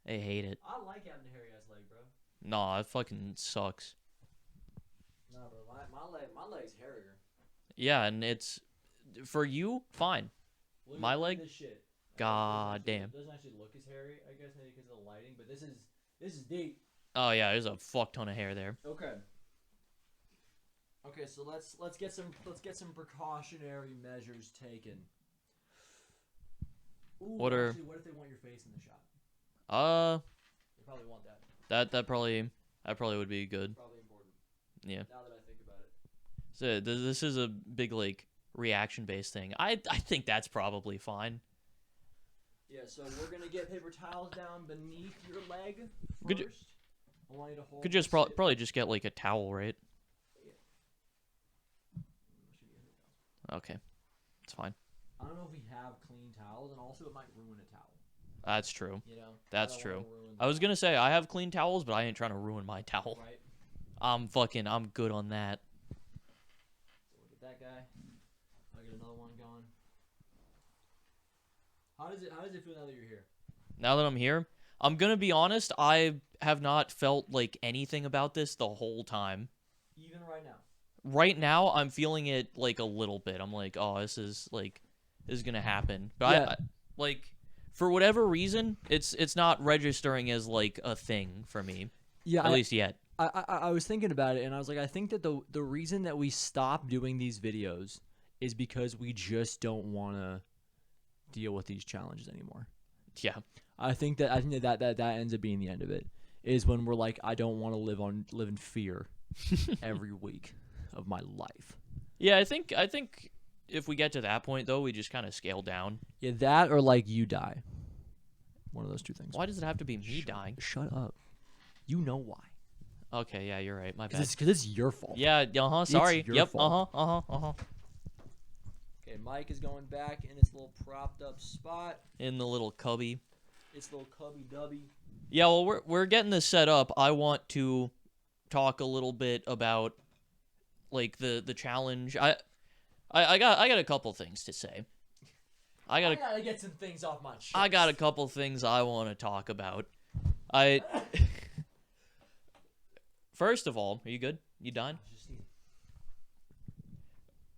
I hate it. I like having a hairy ass leg, bro. Nah, it fucking sucks. Nah, bro, my leg's hairier. Yeah, and it's for you, fine. Look My at leg? This shit. God damn. It doesn't actually look as hairy, I guess, maybe because of the lighting, but this is deep. Oh yeah, there's a fuck ton of hair there. Okay. Okay, so let's get some precautionary measures taken. Ooh, What if they want your face in the shot? They probably want that. That probably would be good. Probably important. Yeah. Now that I think about it. So this is a big like reaction based thing. I think that's probably fine. Yeah, so we're gonna get paper towels down beneath your leg first. Could you- I want you to hold. Could just probably just get like a towel, right? Okay, it's fine. I don't know if we have clean towels, and also it might ruin a towel. That's true. You know. That's I don't true. wanna ruin I was the gonna say I have clean towels, but I ain't trying to ruin my towel. towel, right? I'm good on that. So we'll get that guy. I'll get another one going. How does it feel now that you're here? Now that I'm here, I'm gonna be honest. I have not felt like anything about this the whole time. Even right now. Right now, I'm feeling it like a little bit. I'm like, oh, this is gonna happen. But Yeah. I like for whatever reason, it's not registering as like a thing for me. Yeah. At least yet. I was thinking about it, and I was like, I think that the reason that we stopped doing these videos is because we just don't want to deal with these challenges anymore. Yeah. I think that ends up being the end of it. Is when we're like, I don't want to live in fear every week of my life. Yeah, I think if we get to that point though, we just kind of scale down. Yeah, that or like you die. One of those two things. Why does it have to be me dying? Shut up. You know why? Okay, yeah, you're right. My bad. Because it's your fault. Yeah, sorry. your Yep. fault. Okay, Mike is going back in its little propped up spot. In the little cubby. Its little cubby dubby. Yeah, well, we're getting this set up. I want to talk a little bit about like the challenge. I got a couple things to say. I gotta get some things off my chest. I got a couple things I want to talk about. First of all, are you good? You done?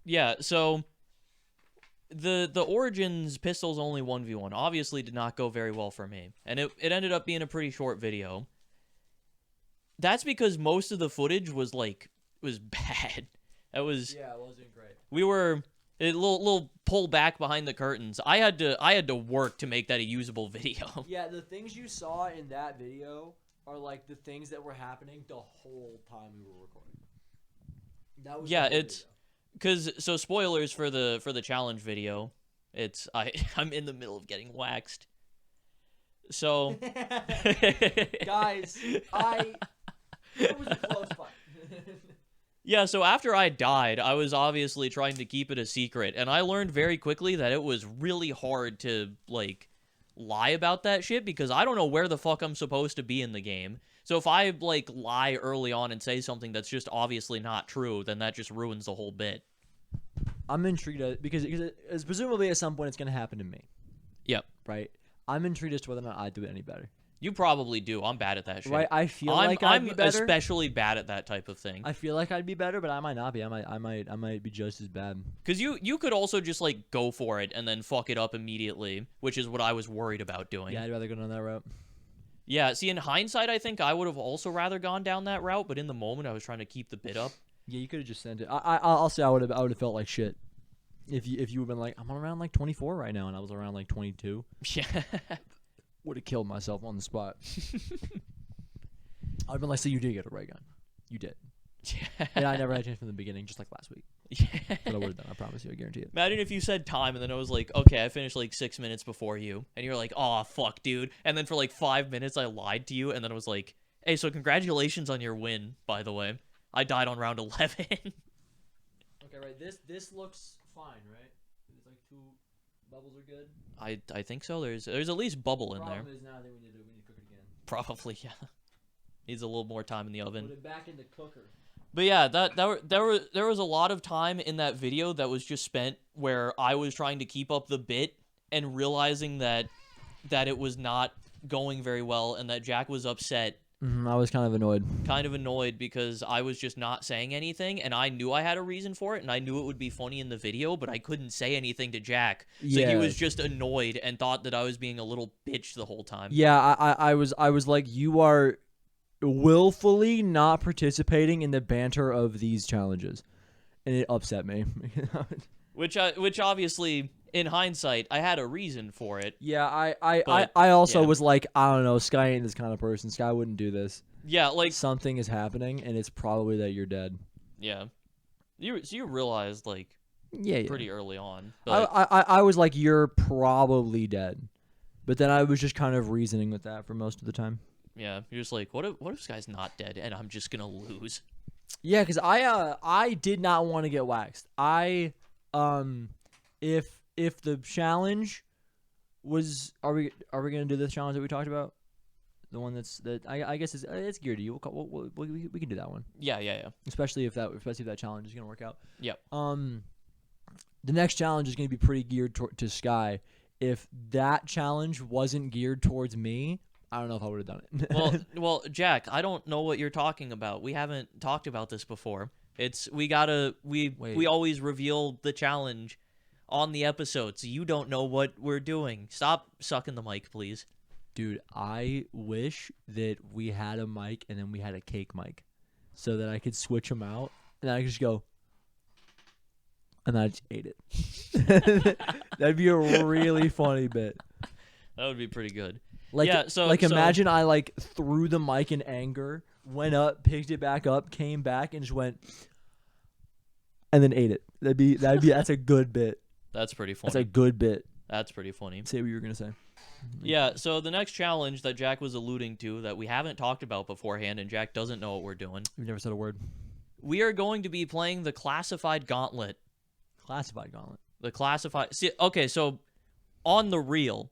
Yeah, so the Origins pistols only 1v1 obviously did not go very well for me. And it ended up being a pretty short video. That's because most of the footage was bad. It wasn't great. We were a little pull back behind the curtains. I had to work to make that a usable video. Yeah, the things you saw in that video are like the things that were happening the whole time we were recording. That was it's because so spoilers for the challenge video. I'm in the middle of getting waxed. So guys, it was a close fight. Yeah, so after I died, I was obviously trying to keep it a secret, and I learned very quickly that it was really hard to, like, lie about that shit, because I don't know where the fuck I'm supposed to be in the game. So if I, like, lie early on and say something that's just obviously not true, then that just ruins the whole bit. I'm intrigued, because it's presumably at some point it's going to happen to me. Yep. Right? I'm intrigued as to whether or not I do it any better. You probably do. I'm bad at that shit. Right? I feel like I'd be better. I'm especially bad at that type of thing. I feel like I'd be better, but I might not be. I might be just as bad. Because you could also just, like, go for it and then fuck it up immediately, which is what I was worried about doing. Yeah, I'd rather go down that route. Yeah, see, in hindsight, I think I would have also rather gone down that route, but in the moment, I was trying to keep the bit up. Yeah, you could have just sent it. I'll say I would have felt like shit if you would been like, I'm around like 24 right now, and I was around like 22. Yeah. Would have killed myself on the spot. I'd been like, so you did get a ray gun. You did. Yeah. And I never had a chance from the beginning, just like last week. Yeah. But I would have done. I promise you. I guarantee it. Imagine if you said time, and then I was like, okay, I finished like 6 minutes before you. And you're like, oh, fuck, dude. And then for like 5 minutes, I lied to you. And then I was like, hey, so congratulations on your win, by the way. I died on round 11. Okay, right. This looks fine, right? It's like 2 bubbles are good. I think so. There's at least bubble in there. Problem is now that we need to cook it again. Probably, yeah. Needs a little more time in the oven. Put it back in the cooker. But yeah, there was a lot of time in that video that was just spent where I was trying to keep up the bit and realizing that it was not going very well and that Jack was upset I was kind of annoyed. Because I was just not saying anything, and I knew I had a reason for it, and I knew it would be funny in the video, but I couldn't say anything to Jack. So he Yeah. was just annoyed and thought that I was being a little bitch the whole time. Yeah, I was like, you are willfully not participating in the banter of these challenges, and it upset me. Which obviously, in hindsight, I had a reason for it. Yeah, But, I also yeah. was like, I don't know, Sky ain't this kind of person. Sky wouldn't do this. Yeah, like, Something is happening, and it's probably that you're dead. yeah. So you realized, like, Yeah. pretty early on. But I was like, you're probably dead. But then I was just kind of reasoning with that for most of the time. yeah, you're just like, what if this guy's not dead and I'm just gonna lose? Yeah, because I did not want to get waxed. If the challenge was, are we gonna do this challenge that we talked about? The one I guess it's geared to you. We can do that one. Yeah. Especially if that challenge is gonna work out. Yep. The next challenge is gonna be pretty geared to Sky. If that challenge wasn't geared towards me, I don't know if I would have done it. Well, Jack, I don't know what you're talking about. We haven't talked about this before. We always reveal the challenge on the episode, so you don't know what we're doing. Stop sucking the mic, please. Dude, I wish that we had a mic and then we had a cake mic, so that I could switch them out and I could just go, and I just ate it. That'd be a really funny bit. That would be pretty good. Like, yeah, so imagine I like threw the mic in anger, went up, picked it back up, came back, and just went, and then ate it. That's a good bit. That's pretty funny. That's a good bit. That's pretty funny. Say what you were gonna say. Yeah, so the next challenge that Jack was alluding to that we haven't talked about beforehand, and Jack doesn't know what we're doing. You've never said a word. We are going to be playing the Classified Gauntlet. Classified Gauntlet. The Classified... See, okay, so on the real,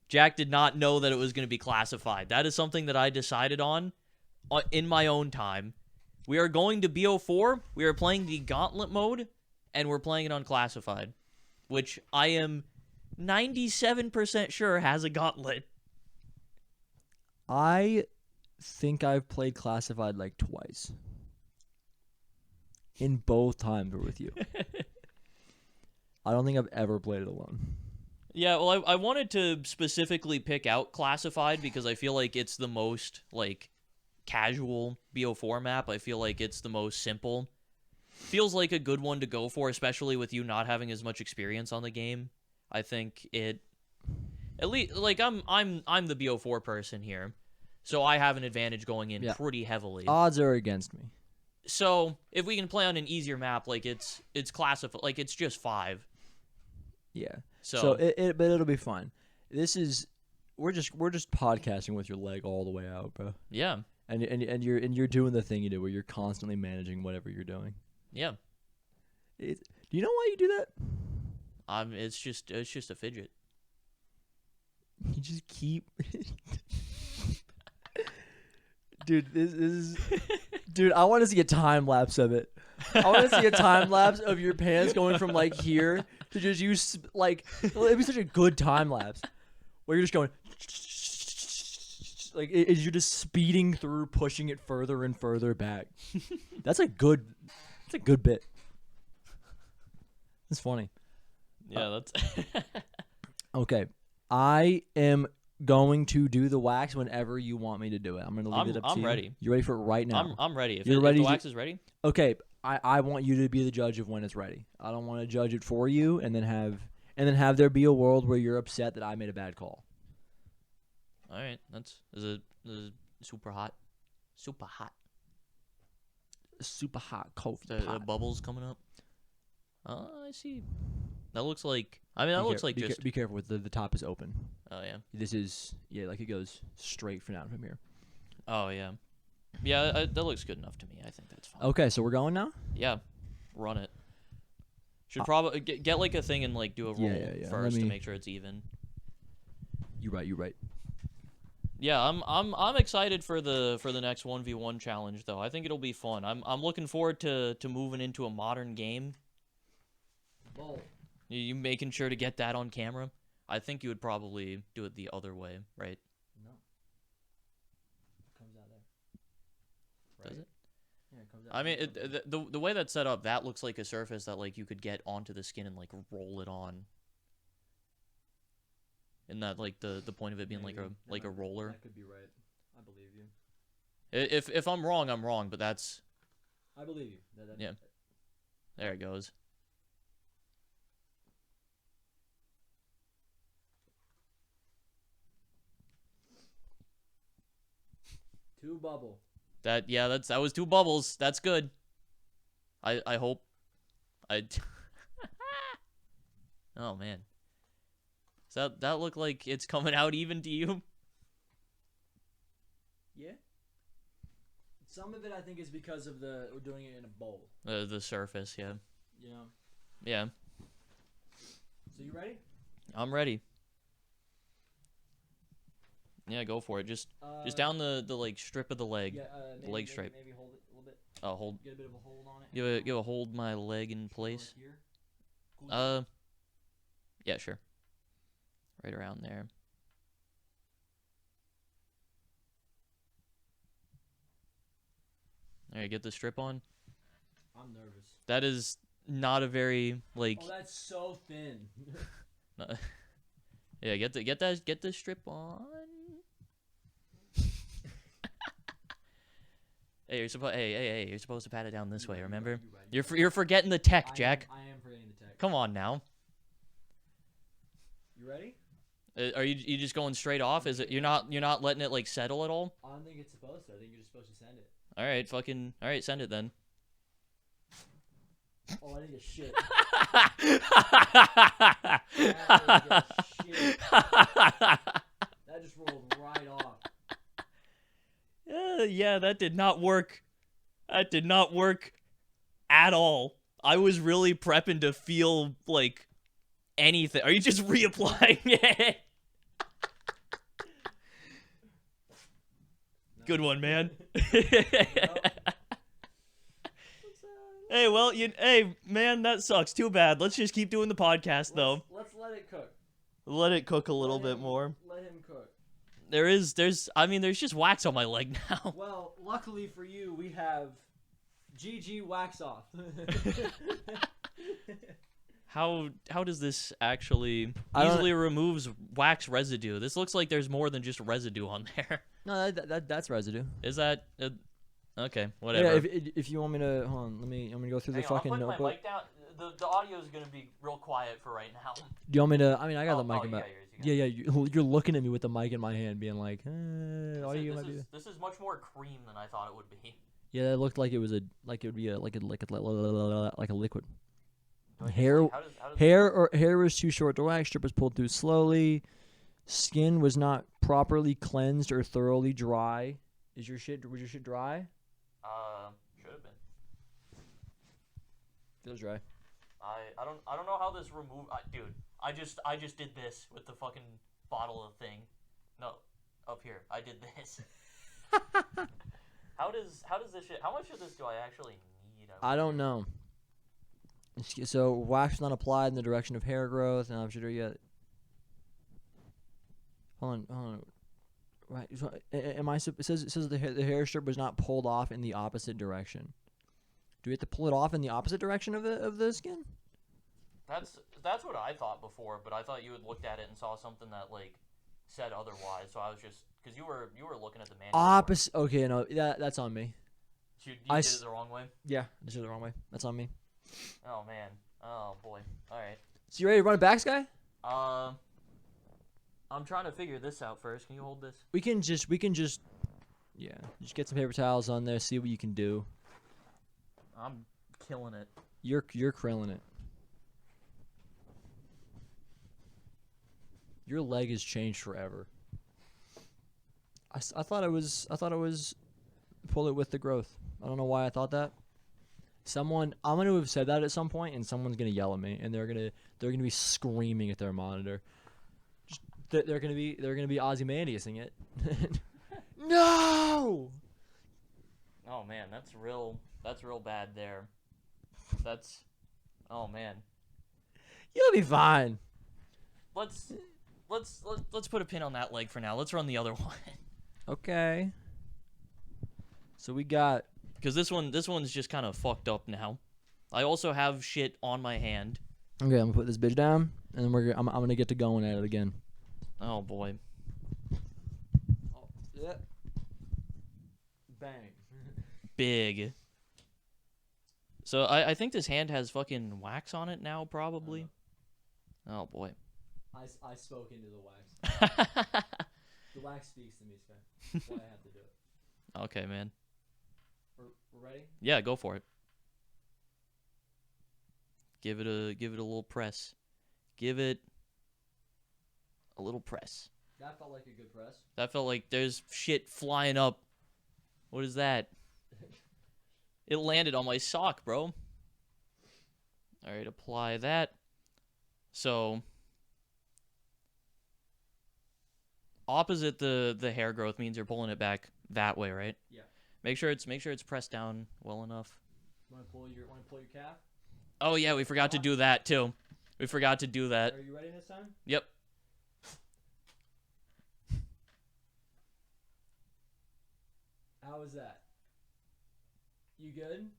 Jack did not know that it was going to be classified. That is something that I decided on in my own time. We are going to BO4. We are playing the Gauntlet mode, and we're playing it on Classified, which I am 97% sure has a gauntlet. I think I've played Classified like twice. In both times we're with you. I don't think I've ever played it alone. Yeah, well, I wanted to specifically pick out Classified because I feel like it's the most, like, casual BO4 map. I feel like it's the most simple. Feels like a good one to go for, especially with you not having as much experience on the game. I think it... At least, like, I'm the BO4 person here, so I have an advantage going in pretty heavily. Odds are against me. So, if we can play on an easier map, like, it's classified, like, it's just 5. Yeah. So but it'll be fine. We're just podcasting with your leg all the way out, bro. Yeah. And you're doing the thing you do where you're constantly managing whatever you're doing. Yeah. Do you know why you do that? It's just a fidget. You just keep Dude, this is dude, I want to see a time lapse of it. I want to see a time lapse of your pants going from like here to just use like it'd be such a good time lapse where you're just going like you're just speeding through, pushing it further and further back. That's a good bit. It's funny. Yeah, that's okay. I am going to do the wax whenever you want me to do it. I'm going to leave it up to you. I'm ready. You ready for it right now? I'm ready. If You're ready the wax is ready? Okay, I want you to be the judge of when it's ready. I don't want to judge it for you and then have there be a world where you're upset that I made a bad call. All right. Is it super hot? Super hot. Super hot coffee The pot. bubbles coming up. I see. That looks like... I mean, that looks like just... Be careful with the top is open. Oh, yeah. This is... Yeah, like it goes straight from here. Oh, yeah. Yeah, that looks good enough to me. I think that's fine. Okay, so we're going now? Yeah. Run it. Should probably... Get like a thing and like do a roll first to make sure it's even. You're right. Yeah, I'm excited for the next 1v1 challenge though. I think it'll be fun. I'm looking forward to moving into a modern game. Bowl. You making sure to get that on camera? I think you would probably do it the other way, right? No. It comes out there. I mean, the way that's set up, that looks like a surface that like you could get onto the skin and like roll it on. Isn't that like the point of it being Maybe. like a roller? That could be right. I believe you. If I'm wrong, I'm wrong. But that's I believe you. Yeah. There it goes. Two bubble. That was 2 bubbles. That's good. I hope. Oh man. Does that look like it's coming out even to you? Yeah. Some of it I think is because of we're doing it in a bowl. The surface, yeah. You know. Yeah. So you ready? I'm ready. Yeah, go for it. Just down the like strip of the leg. Yeah, the leg stripe. Maybe hold it a little bit. Oh, hold. Get a bit of a hold on it. Give a hold my leg in place. Here. Cool. Yeah, sure. Right around there. All right, get the strip on. I'm nervous. That is not a very like. Oh, that's so thin. Yeah, get the strip on. Hey, you're supposed to pat it down this way. Remember? You're forgetting the tech, Jack. I am forgetting the tech. Come on now. You ready? Are you just going straight off? Is it you're not letting it like settle at all? I don't think it's supposed to. I think you're just supposed to send it. All right, send it then. Oh, I didn't get shit. That just rolled right off. Yeah, that did not work. That did not work at all. I was really prepping to feel like anything. Are you just reapplying it? Good one, man. Hey, well, hey, man, that sucks. Too bad. Let's just keep doing the podcast, though. Let's let it cook. Let it cook a little bit more. Let him cook. There's just wax on my leg now. Well, luckily for you, we have GG wax off. How does this actually easily removes wax residue? This looks like there's more than just residue on there. No, that's residue. Is that okay? Whatever. Yeah, if you want me to hold on, I'm gonna go through the fucking I'm notebook. my mic down. The audio is gonna be real quiet for right now. Do you want me to? I mean, I got the mic in my. Yeah, you're looking at me with the mic in my hand, being like, audio might be. This is much more cream than I thought it would be. Yeah, it looked like it was it would be like a liquid. How does Hair was too short. The wax strip was pulled through slowly. Skin was not properly cleansed or thoroughly dry. Was your shit dry? Should have been. Feels dry. I don't know how this dude. I just did this with the fucking bottle of thing. No, up here. I did this. How does this shit? How much of this do I actually need? I don't know. So wax not applied in the direction of hair growth, and I'm sure yet. Hold on. Right. So, it says the hair strip was not pulled off in the opposite direction. Do we have to pull it off in the opposite direction of the skin? That's what I thought before, but I thought you had looked at it and saw something that like said otherwise. So I was just because you were looking at the manual. Opposite. Okay, no, that's on me. You did it the wrong way. Yeah, I did it the wrong way. That's on me. Oh man. Oh boy. All right. So you ready to run it back, Sky? I'm trying to figure this out first. Can you hold this? We can just yeah, just get some paper towels on there, see what you can do. I'm killing it. You're krilling it. Your leg has changed forever. I thought it was pull it with the growth. I don't know why I thought that. I'm gonna have said that at some point, and someone's gonna yell at me, and they're gonna be screaming at their monitor. They're gonna be Ozymandiasing it. No. Oh man, that's real bad there. Oh man. You'll be fine. Let's put a pin on that leg for now. Let's run the other one. Okay. So we got Because this one's just kind of fucked up now. I also have shit on my hand. Okay, I'm gonna put this bitch down, and then I'm gonna get to going at it again. Oh boy. Oh, yeah. Bang. Big. So I think this hand has fucking wax on it now, probably. Oh boy. I spoke into the wax. The wax speaks to me, Sky. That's why I have to do it. Okay, man. We're ready? Yeah, go for it. Give it a little press. Give it a little press. That felt like a good press. That felt like there's shit flying up. What is that? It landed on my sock, bro. All right, apply that. So opposite the hair growth means you're pulling it back that way, right? Yeah. Make sure it's pressed down well enough. Want to pull your calf? Oh yeah, we forgot to do that too. We forgot to do that. Are you ready this time? Yep. How was that? You good?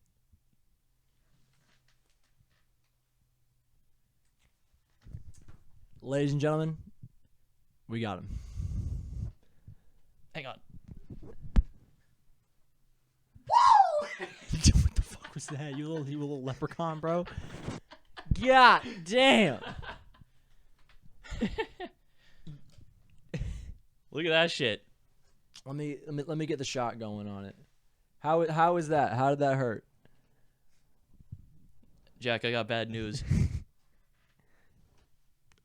Ladies and gentlemen, we got him. Hang on. What the fuck was that? You little leprechaun, bro. God damn. Look at that shit. Let me get the shot going on it. How is that? How did that hurt? Jack, I got bad news.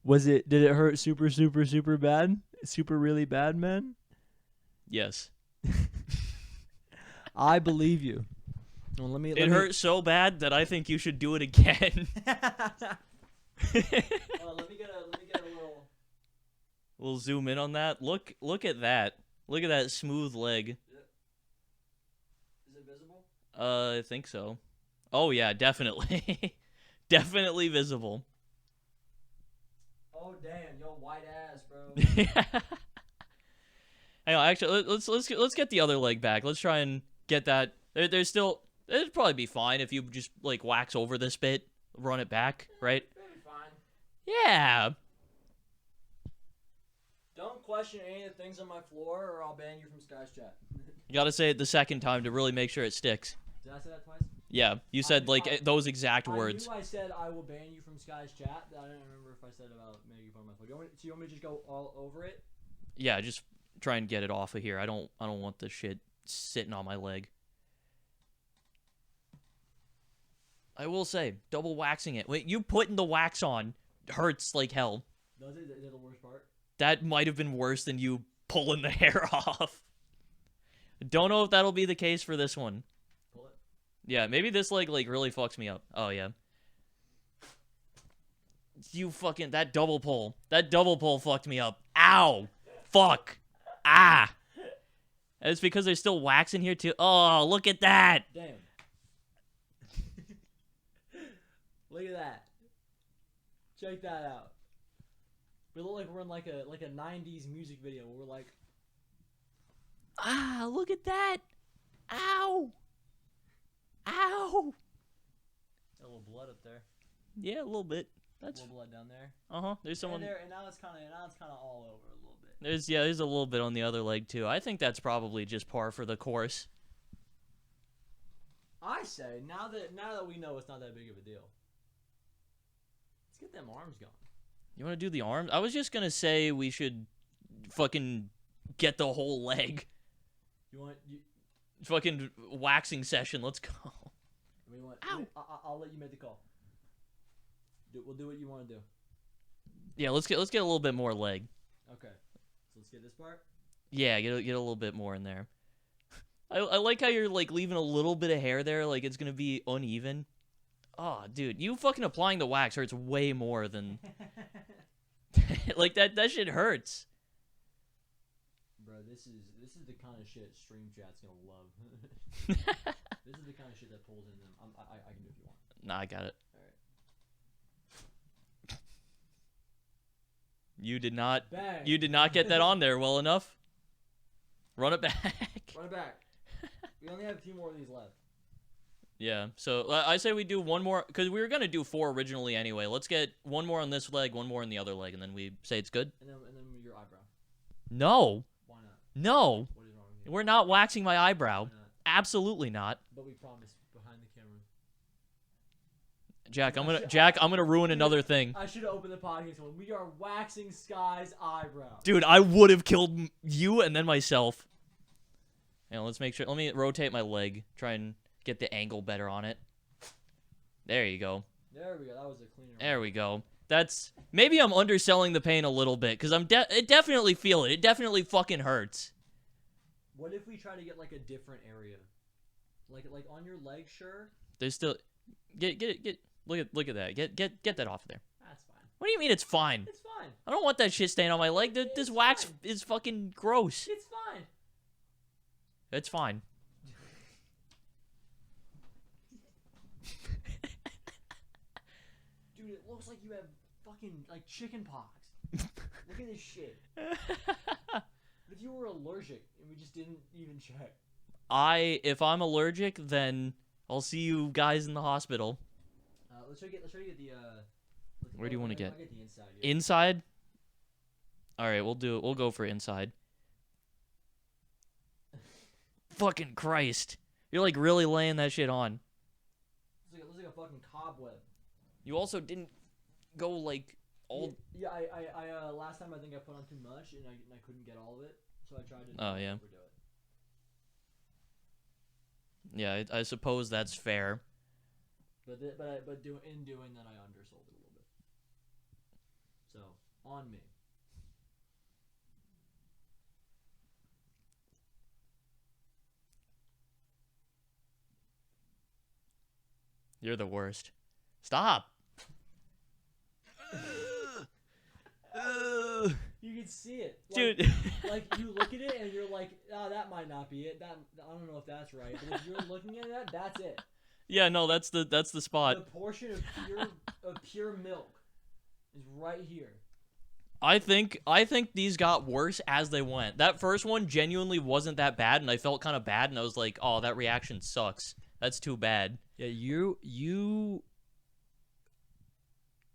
Did it hurt super bad? Super really bad, man? Yes. I believe you. Well, It hurt so bad that I think you should do it again. Let me get a little. We'll zoom in on that. Look at that. Look at that smooth leg. Is it visible? I think so. Oh yeah, definitely. Definitely visible. Oh damn, yo, white ass, bro. Hang on, actually, let's get the other leg back. Let's try and get that. There's still. It'd probably be fine if you just like wax over this bit, run it back, right? It'll be fine. Yeah. Don't question any of the things on my floor, or I'll ban you from Sky's chat. You gotta say it the second time to really make sure it sticks. Did I say that twice? Yeah, you said those exact words. I knew I said I will ban you from Sky's chat. I don't remember if I said about making fun of my floor. So you want me to just go all over it? Yeah, just try and get it off of here. I don't want this shit sitting on my leg. I will say, double waxing it. Wait, you putting the wax on hurts like hell. Does it? Is it the worst part? That might have been worse than you pulling the hair off. Don't know if that'll be the case for this one. Pull it. Yeah, maybe this leg like really fucks me up. Oh yeah. You fucking that double pull fucked me up. Ow. Fuck. Ah. It's because there's still wax in here too. Oh, look at that. Damn. Look at that. Check that out. We look like we're in like a 90s music video where we're like, ah, look at that. Ow. Ow. a little blood up there. Yeah, a little bit. That's a little blood down there. There's someone And now it's kind of all over a little bit. There's a little bit on the other leg too. I think that's probably just par for the course. I say now that we know it's not that big of a deal, let's get them arms going. You want to do the arms? I was just gonna say we should fucking get the whole leg. Fucking waxing session. Let's go. Ow. I'll let you make the call. We'll do what you want to do. Yeah, let's get a little bit more leg. Okay. So let's get this part. Yeah, get a little bit more in there. I like how you're like leaving a little bit of hair there, like it's gonna be uneven. Oh, dude, you fucking applying the wax hurts way more than like that shit hurts. Bro, this is the kind of shit stream chat's gonna love. This is the kind of shit that pulls in them. I can do it if you want. Nah, I got it. All right. You did not. Bang. You did not get that on there well enough. Run it back. Run it back. We only have a few more of these left. Yeah, so I say we do one more, because we were going to do 4 originally anyway. Let's get one more on this leg, one more on the other leg, and then we say it's good? And then your eyebrow. No. Why not? No. What is wrong with you? We're not waxing my eyebrow. Why not? Absolutely not. But we promised behind the camera. Jack, I'm gonna ruin another thing. I should have opened the podcast when we are waxing Sky's eyebrow. Dude, I would have killed you and then myself. Let's make sure. Let me rotate my leg. Try and get the angle better on it. There you go. There we go. That was a cleaner. There we go. That's maybe I'm underselling the pain a little bit because I definitely feel it. It definitely fucking hurts. What if we try to get like a different area, like on your leg? Sure. There's still get look at that. Get that off of there. That's fine. What do you mean it's fine? It's fine. I don't want that shit staying on my leg. This wax is fucking gross. It's fine. It's fine. Dude, it looks like you have fucking like chicken pox. Look at this shit. If you were allergic and we just didn't even check. If I'm allergic, then I'll see you guys in the hospital. Let's try to get the. Where do you want to get? I'll get the inside. Yeah. Inside? All right, we'll go for inside. Fucking Christ. You're like really laying that shit on. It looks like a fucking cobweb. You also didn't go like all... Yeah, I last time I think I put on too much and I couldn't get all of it. So I tried to overdo it. Yeah, I suppose that's fair. But in doing that I undersold it a little bit. So, on me. You're the worst. Stop. You can see it, dude. Like you look at it and you're like, "Oh, that might not be it. That I don't know if that's right." But if you're looking at that, that's it. Yeah, no, that's the spot. The portion of pure milk is right here. I think these got worse as they went. That first one genuinely wasn't that bad, and I felt kind of bad, and I was like, "Oh, that reaction sucks. That's too bad." Yeah, you.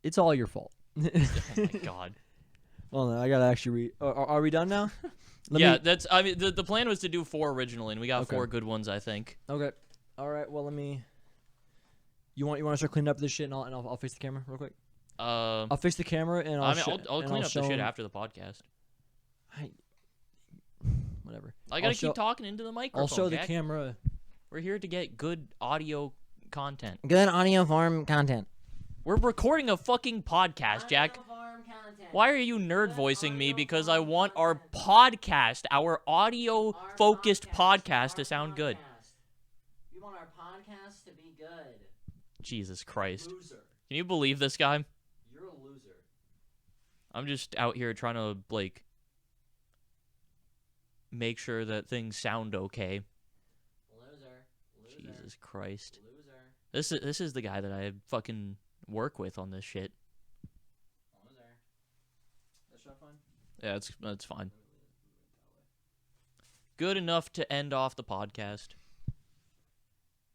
It's all your fault. Oh my god. Well, no, I gotta actually read. Are we done now? That's. I mean, the plan was to do 4 originally, and we got 4 good ones, I think. Okay. All right. Well, let me. You want to start cleaning up this shit, and I'll fix the camera real quick. I'll fix the camera, and I'll clean up the shit after the podcast. Whatever. I gotta keep talking into the microphone. I'll show Jack. the camera. We're here to get good audio content. Good audio form content. We're recording a fucking podcast, Jack. Why are you nerd voicing me? Because I want our podcast, our audio-focused podcast to sound good. We want our podcast to be good. Jesus Christ. Loser. Can you believe this guy? You're a loser. I'm just out here trying to, like, make sure that things sound okay. Loser. Jesus Christ. Loser. This is the guy that I fucking work with on this shit. Loser. That shot fine? Yeah, that's fine. Good enough to end off the podcast.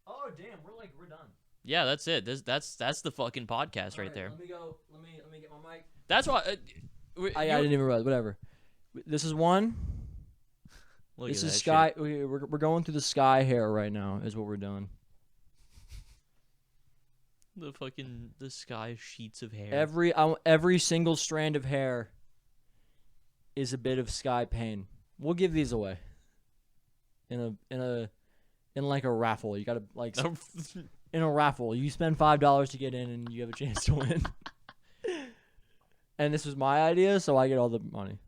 Oh damn, we're done. Yeah, that's it. That's the fucking podcast right there. Let me go. Let me get my mic. That's why. I didn't even realize. Whatever. This is one. This is Sky. We're going through the Sky hair right now. Is what we're doing. The Sky sheets of hair. Every single strand of hair is a bit of Sky pain. We'll give these away. In like a raffle. You gotta like in a raffle. You spend $5 to get in, and you have a chance to win. And this was my idea, so I get all the money.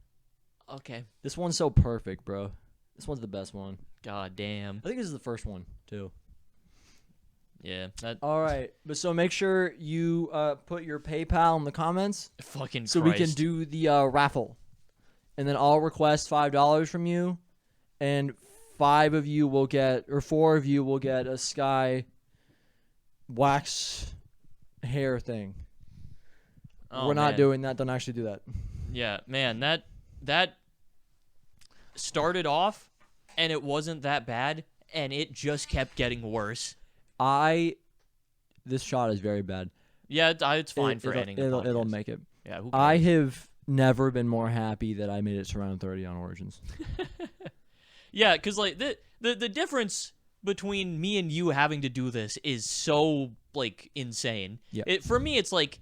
Okay. This one's so perfect, bro. This one's the best one. God damn. I think this is the first one too. Yeah. All right, but so make sure you put your PayPal in the comments. Fucking so Christ. We can do the raffle, and then I'll request $5 from you, and 4 of you will get a Sky wax hair thing. Oh, We're not doing that. Don't actually do that. Yeah, man, that started off, and it wasn't that bad, and it just kept getting worse. This shot is very bad. Yeah, it's fine for ending the podcast. It'll make it. Yeah, who cares? I have never been more happy that I made it to round 30 on Origins. Yeah, because like the difference between me and you having to do this is so like insane. Yeah. For me, it's like,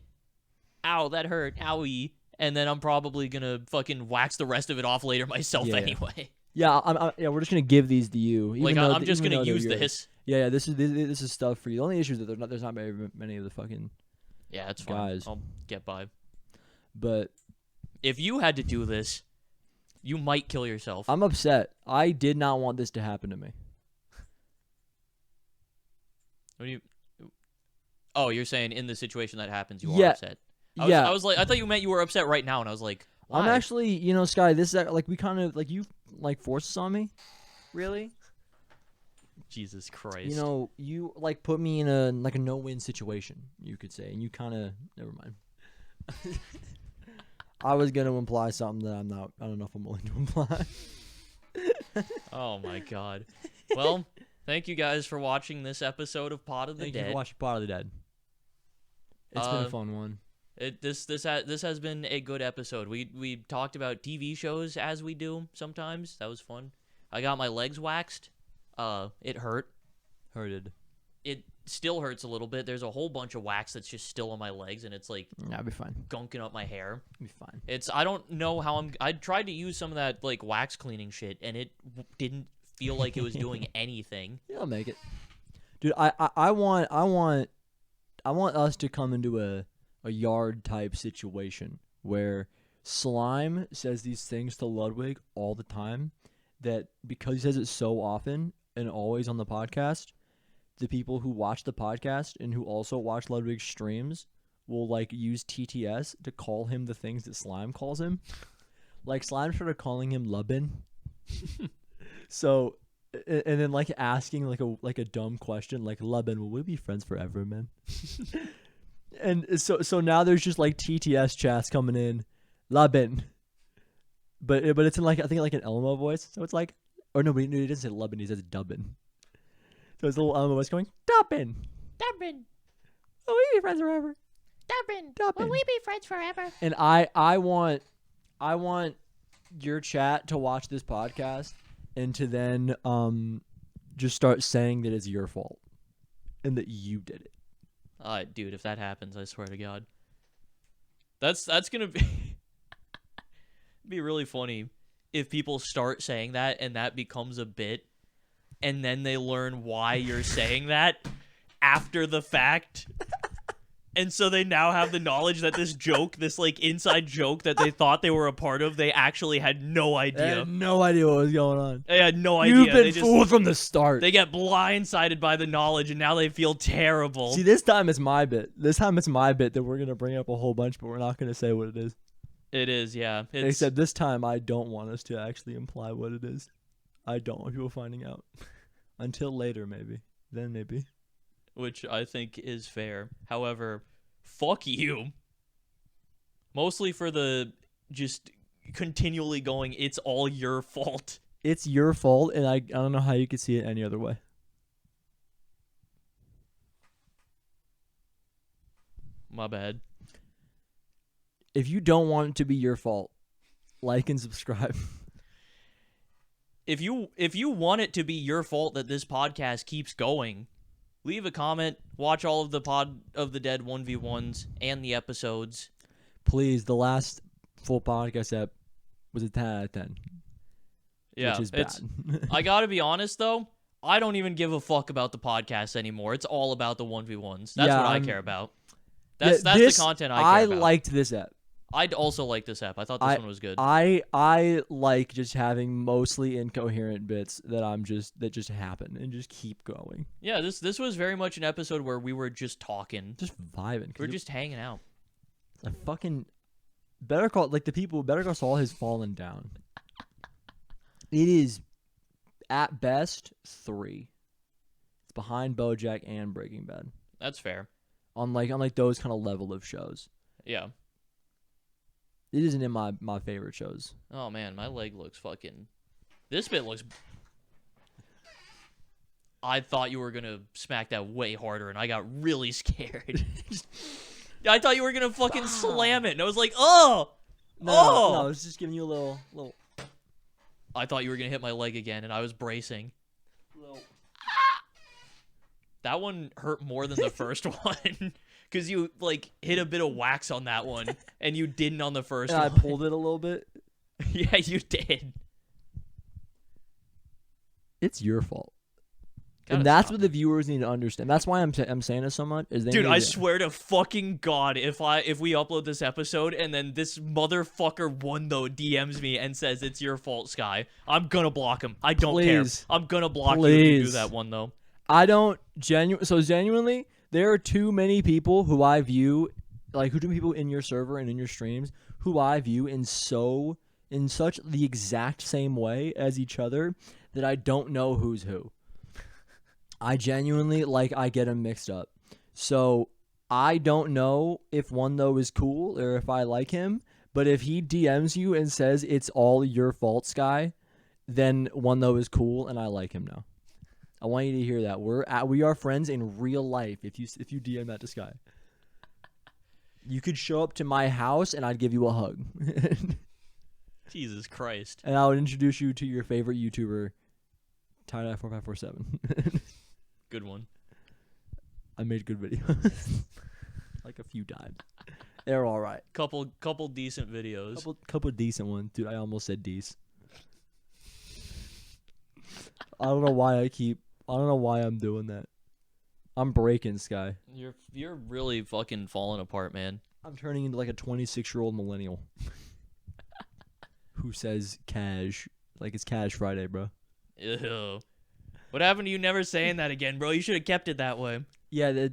ow, that hurt, owie, and then I'm probably gonna fucking wax the rest of it off later myself anyway. Yeah, we're just gonna give these to you. Like I'm just gonna use this. Yeah, this is stuff for you. The only issue is that there's not very many of the fucking it's fine. guys. I'll get by. But if you had to do this, you might kill yourself. I'm upset. I did not want this to happen to me. What do you? Oh, you're saying in the situation that happens, you are Yeah. upset. Yeah. I was like, I thought you meant you were upset right now, and I was like, why? I'm actually, Sky, this is like we kind of like you like forced this on me. Really? Jesus Christ. You like put me in a no-win situation, you could say, and you kind of never mind. I was gonna imply something that I'm not. I don't know if I'm willing to imply. Oh my God. Well, thank you guys for watching this episode of Pod of the Dead. Thank you for watching Pod of the Dead. It's been a fun one. This has been a good episode. We talked about TV shows as we do sometimes. That was fun. I got my legs waxed. It hurt. Hurted. It still hurts a little bit. There's a whole bunch of wax that's just still on my legs, and it's like I'll be fine. gunking up my hair. I'll be fine. I don't know how I tried to use some of that like wax cleaning shit, and it didn't feel like it was doing anything. Yeah, I'll make it, dude. I want us to come into a yard type situation where Slime says these things to Ludwig all the time, that because he says it so often and always on the podcast, the people who watch the podcast and who also watch Ludwig's streams will like use TTS to call him the things that Slime calls him. Like Slime started calling him Lubin. So, and then like asking like a dumb question like, Lubin, will we be friends forever, man? And so now there's just like TTS chats coming in, Lubin, but it's in like I think like an Elmo voice. So it's like, or no, but he doesn't say Lubin, he says Dubbin. So it's a little Elmo voice going, Dubbin, Dubbin, will we be friends forever? Dubbin, Dubbin. will we be friends forever? And I want your chat to watch this podcast and to then just start saying that it's your fault and that you did it. Dude, if that happens, I swear to God, that's gonna be really funny if people start saying that and that becomes a bit, and then they learn why you're saying that after the fact. And so they now have the knowledge that this joke, this like inside joke that they thought they were a part of, they actually had no I idea. had no idea what was going on. They had no idea. You've been fooled from the start. They get blindsided by the knowledge, and now they feel terrible. See, this time it's my bit. This time it's my bit that we're going to bring up a whole bunch, but we're not going to say what it is. It is, yeah. Except this time I don't want us to actually imply what it is. I don't want people finding out. Until later, maybe. Then maybe. Which I think is fair. However, fuck you. Mostly for the just continually going, it's all your fault. It's your fault, and I don't know how you could see it any other way. My bad. If you don't want it to be your fault, like and subscribe. If you want it to be your fault that this podcast keeps going, leave a comment, watch all of the Pod of the Dead 1v1s and the episodes. Please, the last full podcast ep was a 10 out of 10. Yeah, which is bad. I gotta be honest, though, I don't even give a fuck about the podcast anymore. It's all about the 1v1s. That's what I care about. That's the content I care about. I liked this ep. I'd also like this app. I thought this one was good. I like just having mostly incoherent bits that just happen and just keep going. Yeah, this was very much an episode where we were just talking. Just vibing. We're just hanging out. A fucking Better Call Saul has fallen down. It is at best 3. It's behind BoJack and Breaking Bad. That's fair. On like those kind of level of shows. Yeah. It isn't in my favorite shows. Oh man, my leg looks fucking. This bit looks. I thought you were gonna smack that way harder, and I got really scared. I thought you were gonna fucking slam it, and I was like, oh, No, I was just giving you a little. I thought you were gonna hit my leg again, and I was bracing. That one hurt more than the first one, because you like hit a bit of wax on that one, and you didn't on the first And one. I pulled it a little bit. Yeah, you did. It's your fault. Gotta And that's stop what the viewers need to understand. That's why I'm saying this so much. Is they Dude, need I to- swear to fucking God, if we upload this episode and then this motherfucker DMs me and says it's your fault, Sky, I'm gonna block him. I don't Please. care. I'm gonna block you if you do Please. that one though. I don't genuinely, there are too many people who I view, like who do people in your server and in your streams who I view in such the exact same way as each other that I don't know who's who. I genuinely I get them mixed up. So I don't know if one though is cool or if I like him, but if he DMs you and says it's all your fault, Sky, then one though is cool and I like him now. I want you to hear that. We are friends in real life. If you DM that to Sky, you could show up to my house and I'd give you a hug. Jesus Christ. And I would introduce you to your favorite YouTuber, Tie4547. Good one. I made good videos. Like a few times. They're all right. Couple decent videos. Couple decent ones. Dude, I almost said D's. I don't know why I'm doing that. I'm breaking, Sky. You're really fucking falling apart, man. I'm turning into like a 26-year-old millennial. Who says cash. Like it's Cash Friday, bro. Ew. What happened to you never saying that again, bro? You should have kept it that way. Yeah,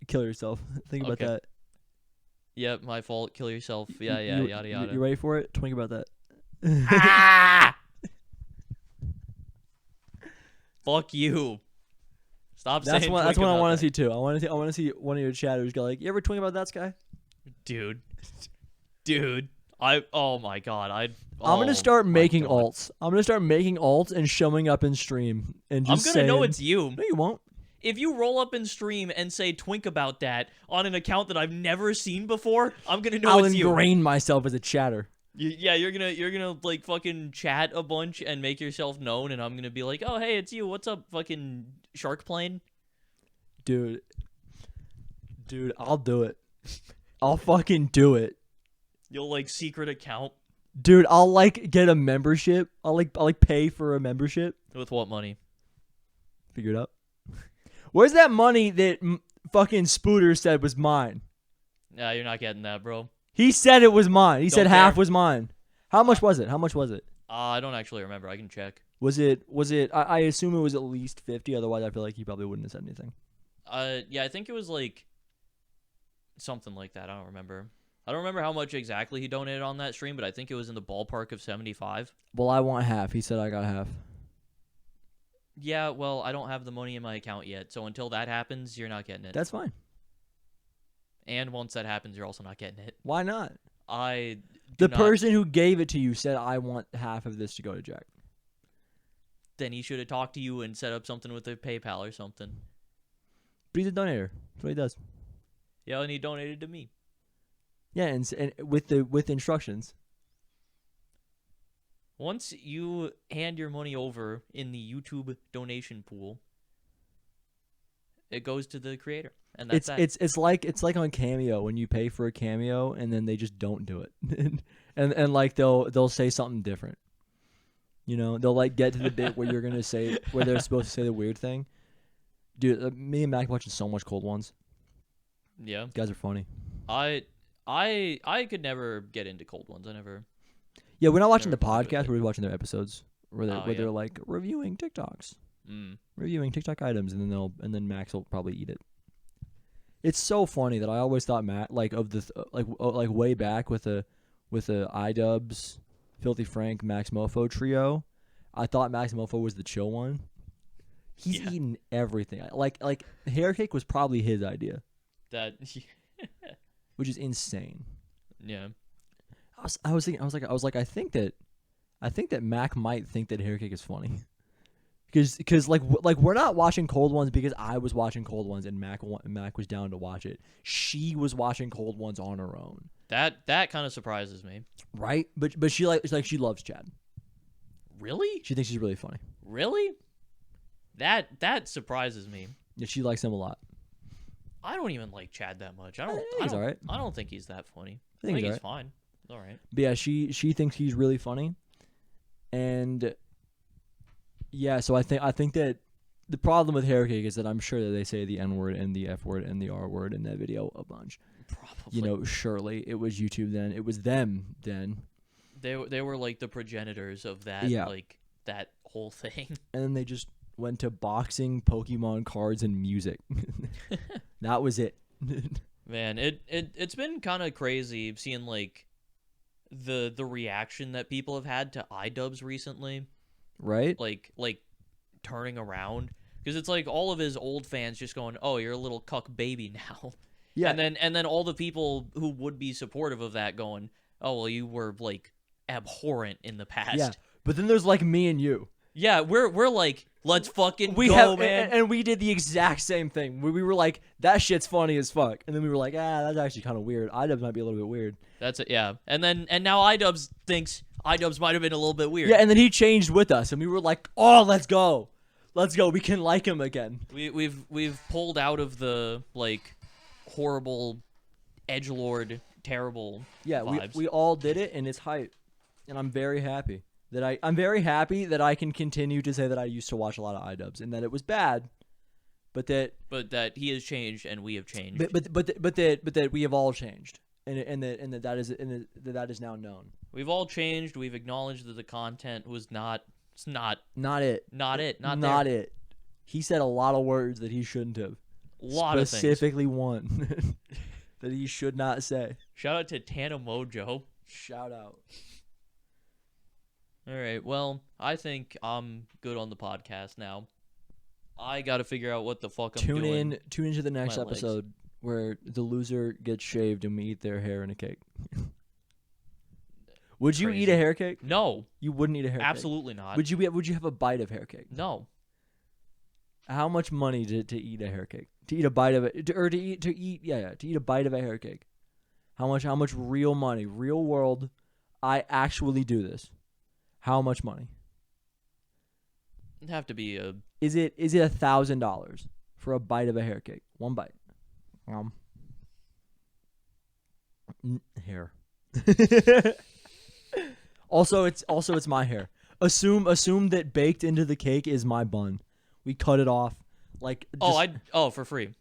kill yourself. Think about Okay. that. Yep, my fault. Kill yourself. Yeah, You- yada yada. You ready for it? Think about that. Ah! Fuck you. Stop That's saying what I twink about want that. to see too. I want to see one of your chatters go like, "You ever twink about that, Sky?" Dude. Oh my God. I'm gonna start making alts. I'm gonna start making alts and showing up in stream and I'm just gonna know saying- it's you. No, you won't. If you roll up in stream and say twink about that on an account that I've never seen before, I'm gonna know I'll it's you. ingrain myself as a chatter. Yeah, you're gonna like fucking chat a bunch and make yourself known, and I'm gonna be like, oh hey, it's you. What's up, fucking shark plane? Dude, I'll do it. I'll fucking do it. You'll like secret account Dude, I'll like get a membership. I'll like pay for a membership. with what money? Figure it out. Where's that money that fucking Spooter said was mine? Nah, you're not getting that, bro. He said it was mine. He said Don't half care. was mine. How much was it? I don't actually remember. I can check. Was it I assume it was at least 50, otherwise I feel like he probably wouldn't have said anything. Yeah, I think it was like something like that. I don't remember. I don't remember how much exactly he donated on that stream, but I think it was in the ballpark of 75. Well, I want half. He said I got half. Yeah, well, I don't have the money in my account yet, so until that happens, you're not getting it. That's fine. And once that happens, you're also not getting it. Why not? I The do not- person who gave it to you said I want half of this to go to Jack. Then he should have talked to you and set up something with a PayPal or something. But he's a donator. That's what he does. Yeah, and he donated to me. Yeah, and with instructions. Once you hand your money over in the YouTube donation pool, it goes to the creator, and that's that. It's like on Cameo when you pay for a cameo and then they just don't do it, and like they'll say something different. You know, they'll like get to the bit where you're gonna say where they're supposed to say the weird thing. Dude, me and Mac watching so much Cold Ones. Yeah, You guys are funny. I could never get into cold ones. I never. Yeah, we're not watching Never the got into it. podcast. We're watching their episodes where Oh, they're yeah. like reviewing TikToks, Mm. reviewing TikTok items, and then Max will probably eat it. It's so funny that I always thought Matt like way back with the iDubbbz, Filthy Frank, Max Mofo trio. I thought Max Mofo was the chill one. He's Yeah. eaten everything. Like hair cake was probably his idea, That. which is insane. Yeah. I was thinking I was like I think that Mac might think that hair cake is funny. Because like we're not watching Cold Ones because I was watching Cold Ones and Mac was down to watch it. She was watching Cold Ones on her own. That kind of surprises me. Right? But she she loves Chad. Really? She thinks he's really funny. Really? That surprises me. Yeah, she likes him a lot. I don't even like Chad that much. I think don't. he's alright. I don't think he's that funny. I think he's he's fine. All right. But yeah, she thinks he's really funny, and yeah, so I think that the problem with Hair Cake is that I'm sure that they say the N word and the F word and the R word in that video a bunch. Probably. You know, surely it was YouTube then. It was them then. They were like the progenitors of that. Yeah. Like that whole thing. And then they just went to boxing, Pokemon cards, and music. That was it. Man, it's been kind of crazy seeing like the reaction that people have had to iDubbbz recently. Right? Like turning around, because it's like all of his old fans just going, "Oh, you're a little cuck baby now." Yeah. And then all the people who would be supportive of that going, "Oh, well, you were like abhorrent in the past." Yeah. But then there's like me and you. Yeah, we're like, let's fucking We go, have, man. and we did the exact same thing. We were like, that shit's funny as fuck, and then we were like, that's actually kind of weird. iDubbbz might be a little bit weird. That's it, yeah. And now iDubbbz thinks iDubbbz might have been a little bit weird. Yeah, and then he changed with us, and we were like, oh, let's go. We can like him again. We've pulled out of the like horrible edgelord terrible vibes. we all did it, and it's hype, and I'm very happy I'm very happy that I can continue to say that I used to watch a lot of iDubbbz and that it was bad, but that he has changed and we have changed. but that we have all changed, and that is now known. We've all changed. We've acknowledged that the content was not it. He said a lot of words that he shouldn't have. A lot of things. Specifically one that he should not say. Shout out to Tana Mojo. Shout out. All right. Well, I think I'm good on the podcast now. I got to figure out what the fuck I'm doing. Tune into the next My legs. episode where the loser gets shaved and we eat their hair in a cake. Would you eat a hair cake? No. You wouldn't eat a hair cake. Absolutely not. Would you have a bite of hair cake? No. How much money to eat a hair cake? To eat a bite of it, to eat a bite of a hair cake. How much real money, real world? I actually do this. How much money? It'd have to be a. Is it $1,000 for a bite of a hair cake? One bite. Hair. Also, it's my hair. Assume that baked into the cake is my bun. We cut it off, like. For free.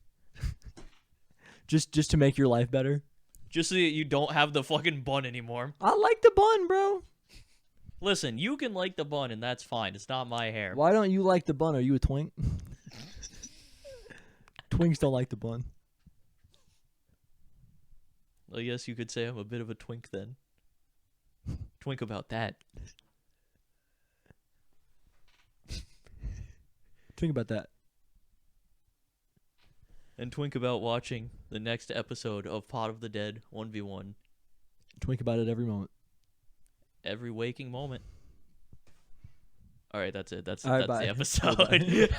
Just to make your life better. Just so that you don't have the fucking bun anymore. I like the bun, bro. Listen, you can like the bun, and that's fine. It's not my hair. Why don't you like the bun? Are you a twink? Twinks don't like the bun. I guess you could say I'm a bit of a twink then. Twink about that. Twink about that. And twink about watching the next episode of Pot of the Dead 1v1. Twink about it every moment. Every waking moment. All right, that's it. That's All right, the bye. episode.